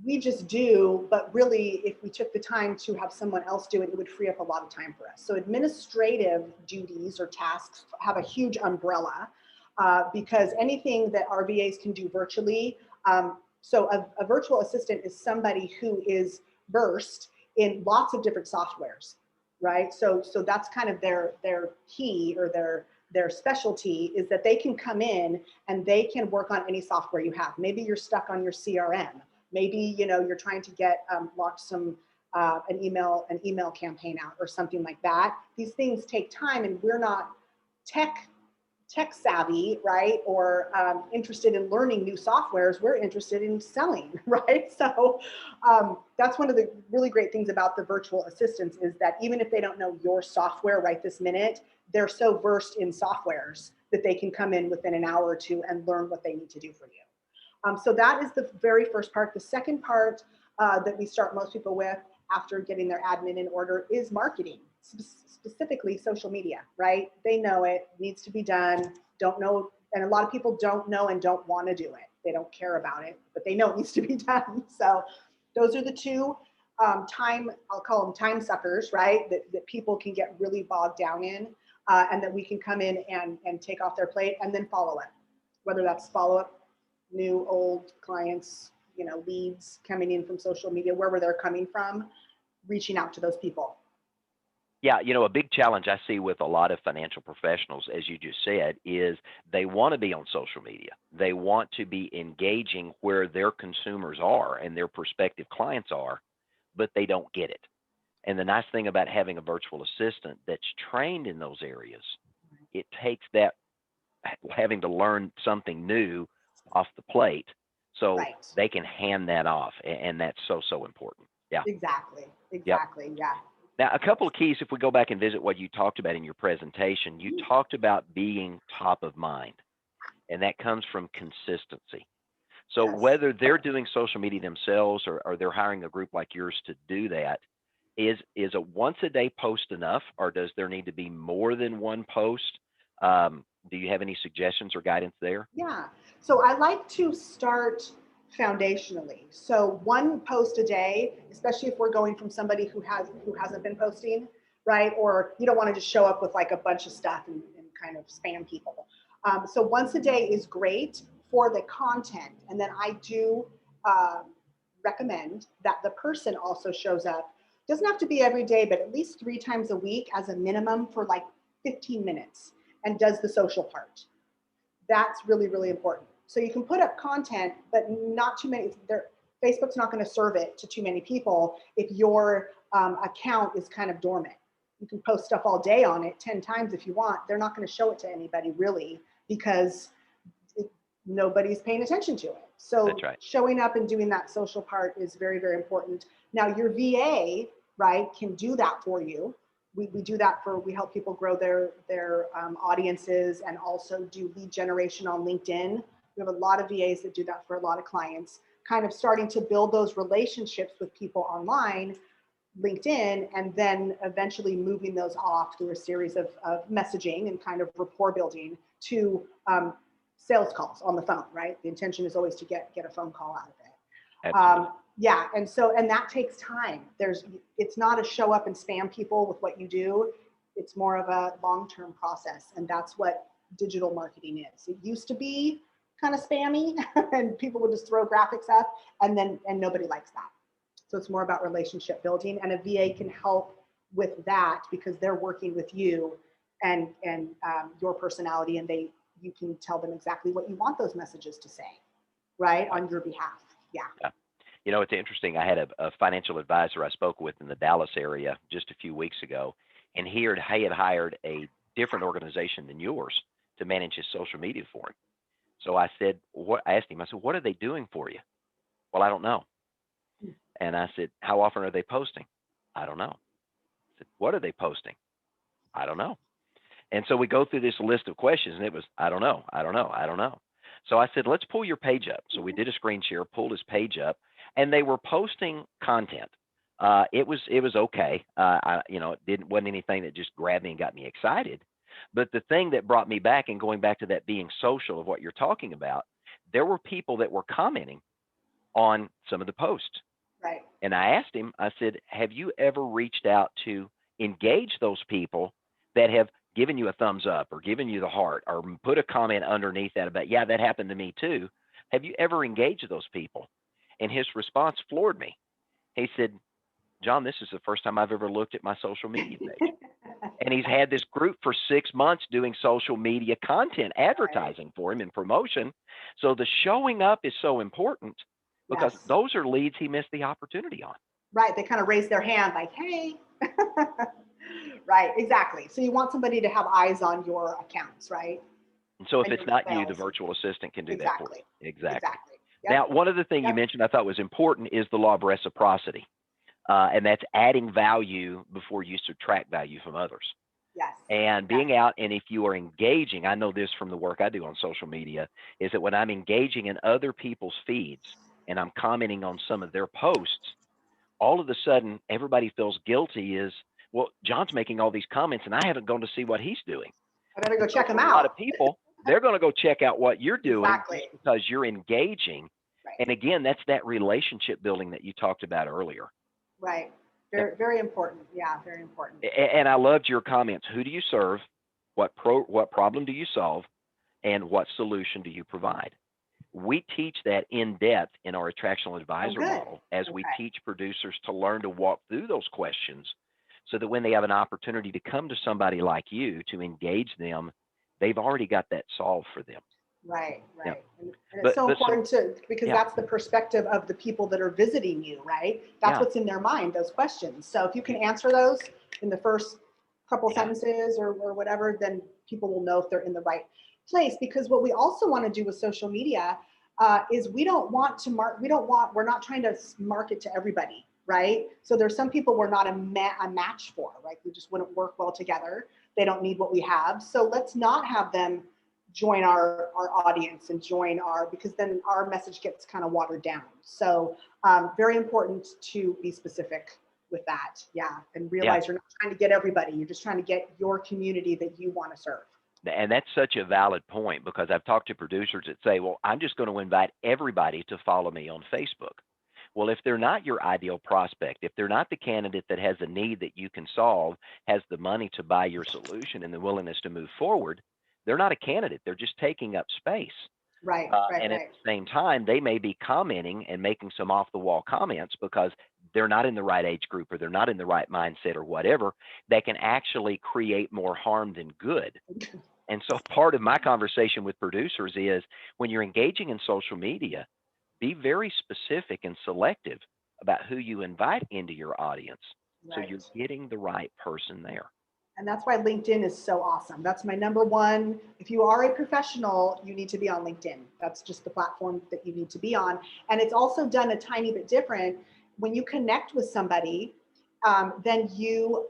we just do, but really, if we took the time to have someone else do it, it would free up a lot of time for us. So administrative duties or tasks have a huge umbrella because anything that our VAs can do virtually. So a virtual assistant is somebody who is versed in lots of different softwares, right? So that's kind of their key or their specialty, is that they can come in and they can work on any software you have. Maybe you're stuck on your CRM. Maybe you're trying to get launch some an email campaign out or something like that. These things take time, and we're not tech savvy, right? Or interested in learning new softwares. We're interested in selling, right? So that's one of the really great things about the virtual assistants, is that even if they don't know your software right this minute, they're so versed in softwares that they can come in within an hour or two and learn what they need to do for you. So that is the very first part. The second part that we start most people with after getting their admin in order is marketing, specifically social media, right? They know it needs to be done, don't know, and a lot of people don't know and don't want to do it. They don't care about it, but they know it needs to be done. So those are the two I'll call them time suckers, right? That people can get really bogged down in and that we can come in and take off their plate, and then follow up, whether that's follow up, new, old clients, leads coming in from social media, wherever they're coming from, reaching out to those people. Yeah, a big challenge I see with a lot of financial professionals, as you just said, is they want to be on social media. They want to be engaging where their consumers are and their prospective clients are, but they don't get it. And the nice thing about having a virtual assistant that's trained in those areas, it takes that having to learn something new off the plate, so they can hand that off, and that's so important. Yeah. Exactly. Yep. Yeah. Now, a couple of keys, if we go back and visit what you talked about in your presentation, you talked about being top of mind, and that comes from consistency. So Yes. whether they're doing social media themselves or they're hiring a group like yours to do that, is a once a day post enough, or does there need to be more than one post? Do you have any suggestions or guidance there? Yeah. So I like to start foundationally. So one post a day, especially if we're going from somebody who hasn't been posting, right? Or you don't want to just show up with like a bunch of stuff and kind of spam people. So once a day is great for the content, and then I do recommend that the person also shows up. Doesn't have to be every day, but at least 3 times a week as a minimum for like 15 minutes, and does the social part. That's really, really important. So you can put up content, but not too many. Facebook's not going to serve it to too many people if your account is kind of dormant. You can post stuff all day on it 10 times if you want. They're not going to show it to anybody really, because nobody's paying attention to it. So That's right. showing up and doing that social part is very, very important. Now your VA, right, can do that for you. We do that we help people grow their audiences, and also do lead generation on LinkedIn. We have a lot of VAs that do that for a lot of clients, kind of starting to build those relationships with people online, LinkedIn, and then eventually moving those off through a series of messaging and kind of rapport building to sales calls on the phone, right? The intention is always to get a phone call out of it. Absolutely. Yeah, and that takes time. It's not a show up and spam people with what you do. It's more of a long-term process, and that's what digital marketing is. It used to be kind of spammy, and people would just throw graphics up, and nobody likes that. So it's more about relationship building, and a VA can help with that because they're working with you and your personality, and you can tell them exactly what you want those messages to say, right, on your behalf. Yeah. You know, it's interesting. I had a financial advisor I spoke with in the Dallas area just a few weeks ago, and he had hired a different organization than yours to manage his social media for him. So I asked him, I said, what are they doing for you? Well, I don't know. And I said, how often are they posting? I don't know. I said, what are they posting? I don't know. And so we go through this list of questions, and it was, I don't know, I don't know, I don't know. So I said, let's pull your page up. So we did a screen share, pulled his page up, and they were posting content. It was okay. It wasn't anything that just grabbed me and got me excited. But the thing that brought me back, and going back to that being social of what you're talking about, there were people that were commenting on some of the posts. Right. And I asked him, I said, have you ever reached out to engage those people that have given you a thumbs up or given you the heart or put a comment underneath that about, yeah, that happened to me too? Have you ever engaged those people? And his response floored me. He said, John, this is the first time I've ever looked at my social media page. And he's had this group for 6 months doing social media content, advertising for him and promotion. So the showing up is so important, because Yes. those are leads he missed the opportunity on. Right. They kind of raise their hand like, hey. Right. Exactly. So you want somebody to have eyes on your accounts, right? And so if And it's your not you, the sales. virtual assistant can do that for Exactly. you. Exactly. Exactly. Yep. Now, one other thing you Yep. mentioned I thought was important is the law of reciprocity. And that's adding value before you subtract value from others. Yes. And being out, and if you are engaging, I know this from the work I do on social media, is that when I'm engaging in other people's feeds and I'm commenting on some of their posts, all of a sudden everybody feels guilty is, well, John's making all these comments and I haven't gone to see what he's doing. I better go And so check them for a out. lot of people, they're going to go check out what you're doing Exactly. just because you're engaging. Right. And again, that's that relationship building that you talked about earlier. Right. Very, very important. Yeah, very important. And I loved your comments. Who do you serve? What problem do you solve? And what solution do you provide? We teach that in depth in our attractional advisor model as we teach producers to learn to walk through those questions, so that when they have an opportunity to come to somebody like you to engage them, they've already got that solved for them. Right, Yeah. right. And it's so important because Yeah. that's the perspective of the people that are visiting you, right? That's Yeah. what's in their mind, those questions. So if you can answer those in the first couple sentences or whatever, then people will know if they're in the right place. Because what we also want to do with social media is we're not trying to market to everybody. right? So there's some people we're not a match for, right? We just wouldn't work well together. They don't need what we have. So let's not have them join our audience and join because then our message gets kind of watered down. So very important to be specific with that. Yeah. And realize you're not trying to get everybody. You're just trying to get your community that you want to serve. And that's such a valid point, because I've talked to producers that say, well, I'm just going to invite everybody to follow me on Facebook. Well, if they're not your ideal prospect, if they're not the candidate that has a need that you can solve, has the money to buy your solution and the willingness to move forward, they're not a candidate. They're just taking up space. Right. And at the same time, they may be commenting and making some off the wall comments because they're not in the right age group, or they're not in the right mindset, or whatever, that can actually create more harm than good. And so part of my conversation with producers is, when you're engaging in social media, be very specific and selective about who you invite into your audience. So you're getting the right person there. And that's why LinkedIn is so awesome. That's my number one. If you are a professional, you need to be on LinkedIn. That's just the platform that you need to be on. And it's also done a tiny bit different. When you connect with somebody, then you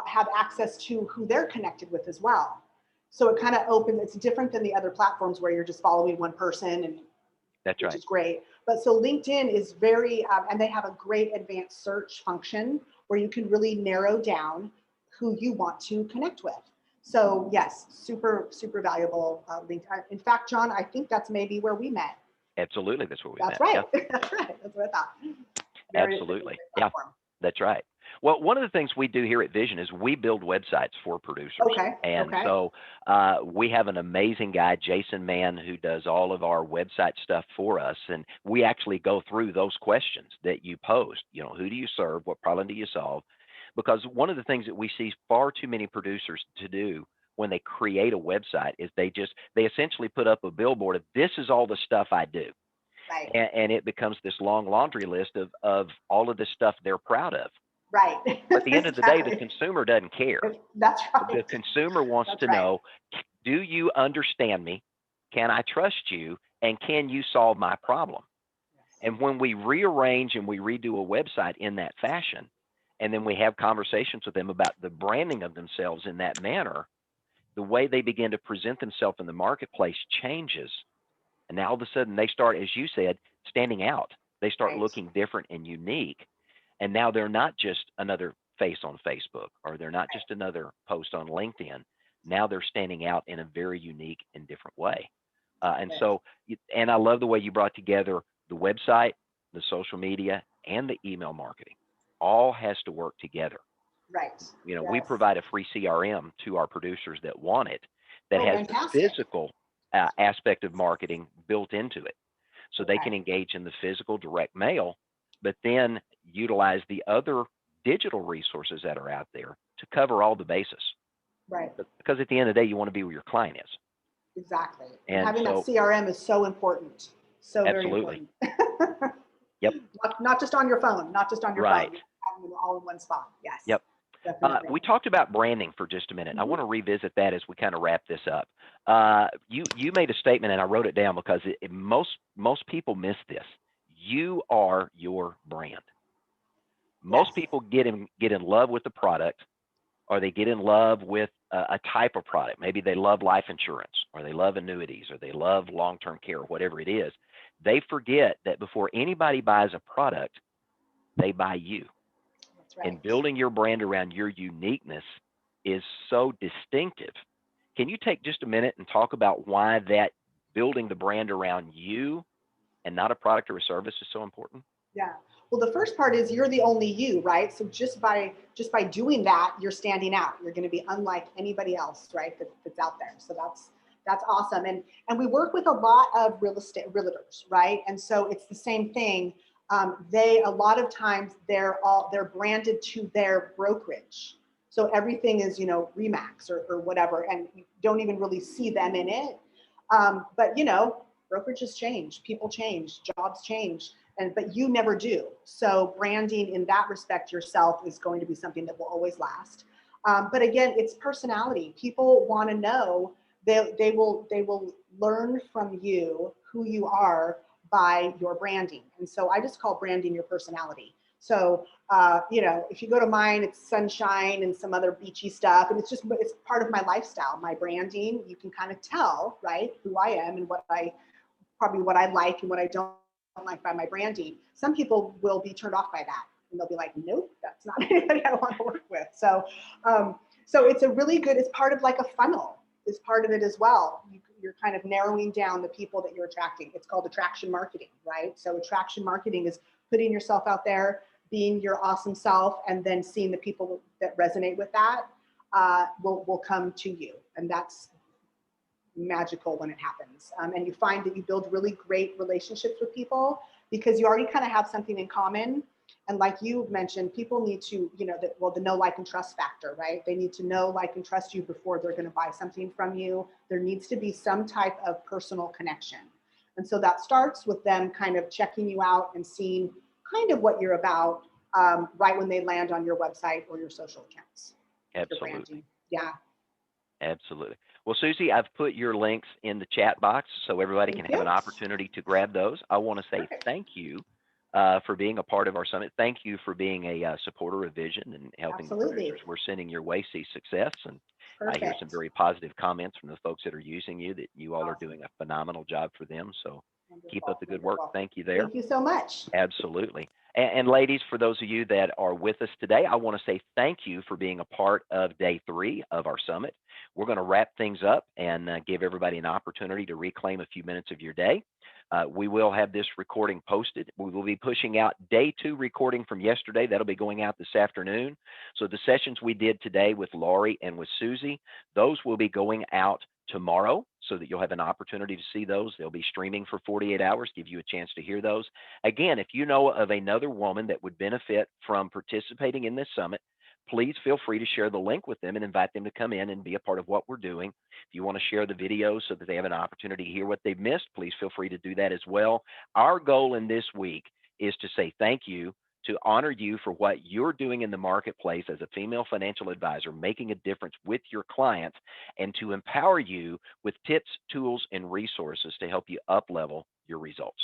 have access to who they're connected with as well. So it kind of opens, it's different than the other platforms where you're just following one person, and that's right, which is great. But so LinkedIn is very, and they have a great advanced search function where you can really narrow down who you want to connect with. So yes, super, super valuable link. In fact, John, I think that's maybe where we met. Absolutely, that's where we met. Right. Yeah. That's right. That's what I thought. Absolutely. Yeah, that's right. Well, one of the things we do here at Vision is we build websites for producers. Okay. And so we have an amazing guy, Jason Mann, who does all of our website stuff for us. And we actually go through those questions that you post. You know, who do you serve? What problem do you solve? Because one of the things that we see far too many producers to do when they create a website is they essentially put up a billboard of, this is all the stuff I do. Right. And it becomes this long laundry list of all of the stuff they're proud of. Right. But at the end of the day, the consumer doesn't care. That's right. The consumer wants to know, do you understand me? Can I trust you? And can you solve my problem? Yes. And when we rearrange and we redo a website in that fashion, and then we have conversations with them about the branding of themselves in that manner, the way they begin to present themselves in the marketplace changes. And now all of a sudden they start, as you said, standing out. They start looking different and unique. And now they're not just another face on Facebook, or they're not just another post on LinkedIn. Now they're standing out in a very unique and different way. So, and I love the way you brought together the website, the social media, and the email marketing. All has to work together. Right. You know, we provide a free CRM to our producers that want it, that has the physical aspect of marketing built into it. So they can engage in the physical direct mail, but then utilize the other digital resources that are out there to cover all the bases. Right. Because at the end of the day, you want to be where your client is. Exactly. And having that CRM is so important. So absolutely. Very important. Yep. Not just on your phone, not just on your phone. Having them all in one spot. Yes. Yep. We talked about branding for just a minute. I want to revisit that as we kind of wrap this up. You made a statement, and I wrote it down because most people miss this. You are your brand. Most people get in love with the product, or they get in love with a type of product. Maybe they love life insurance, or they love annuities, or they love long-term care, whatever it is. They forget that before anybody buys a product, they buy you. That's right. And building your brand around your uniqueness is so distinctive. Can you take just a minute and talk about why that building the brand around you and not a product or a service is so important? Yeah. Well, the first part is you're the only you, right? So just by doing that, you're standing out. You're going to be unlike anybody else, right? That's out there. So that's awesome. And we work with a lot of real estate realtors, right? And so it's the same thing. A lot of times they're branded to their brokerage. So everything is, Remax or whatever, and you don't even really see them in it. But brokerages change, people change, jobs change, but you never do. So branding in that respect yourself is going to be something that will always last. But again, it's personality. People want to know. They will learn from you who you are by your branding. And so I just call branding your personality. So, if you go to mine, it's sunshine and some other beachy stuff. And it's part of my lifestyle, my branding. You can kind of tell, right, who I am and what I like and what I don't like by my branding. Some people will be turned off by that and they'll be like, nope, that's not anybody I want to work with. So it's part of like a funnel is part of it as well. You're kind of narrowing down the people that you're attracting. It's called attraction marketing, right? So attraction marketing is putting yourself out there, being your awesome self, and then seeing the people that resonate with that will come to you. And that's magical when it happens. And you find that you build really great relationships with people because you already kind of have something in common. And like you mentioned, people need to, the know, like, and trust factor, right? They need to know, like, and trust you before they're going to buy something from you. There needs to be some type of personal connection. And so that starts with them kind of checking you out and seeing kind of what you're about right when they land on your website or your social accounts. Absolutely. Yeah. Absolutely. Well, Susie, I've put your links in the chat box so everybody can have an opportunity to grab those. I want to say thank you for being a part of our summit. Thank you for being a supporter of Vision and helping the producers we're sending your way see success. And I hear some very positive comments from the folks that are using you, that you all are doing a phenomenal job for them. So keep up the good work. Thank you there. Thank you so much. Absolutely. And ladies, for those of you that are with us today, I want to say thank you for being a part of day 3 of our summit. We're going to wrap things up and give everybody an opportunity to reclaim a few minutes of your day. We will have this recording posted. We will be pushing out day 2 recording from yesterday. That'll be going out this afternoon. So the sessions we did today with Laurie and with Susie, those will be going out tomorrow so that you'll have an opportunity to see those. They'll be streaming for 48 hours, give you a chance to hear those. Again, if you know of another woman that would benefit from participating in this summit, please feel free to share the link with them and invite them to come in and be a part of what we're doing. If you want to share the videos so that they have an opportunity to hear what they've missed, please feel free to do that as well. Our goal in this week is to say thank you, to honor you for what you're doing in the marketplace as a female financial advisor, making a difference with your clients, and to empower you with tips, tools, and resources to help you up-level your results.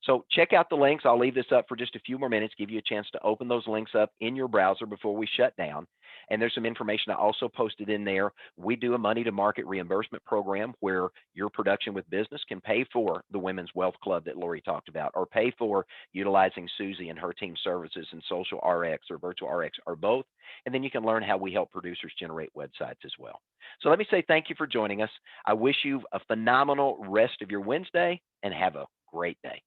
So check out the links. I'll leave this up for just a few more minutes, give you a chance to open those links up in your browser before we shut down. And there's some information I also posted in there. We do a money to market reimbursement program where your production with business can pay for the Women's Wealth Club that Laurie talked about, or pay for utilizing Susie and her team services in Social RX or Virtual RX or both. And then you can learn how we help producers generate websites as well. So let me say thank you for joining us. I wish you a phenomenal rest of your Wednesday and have a great day.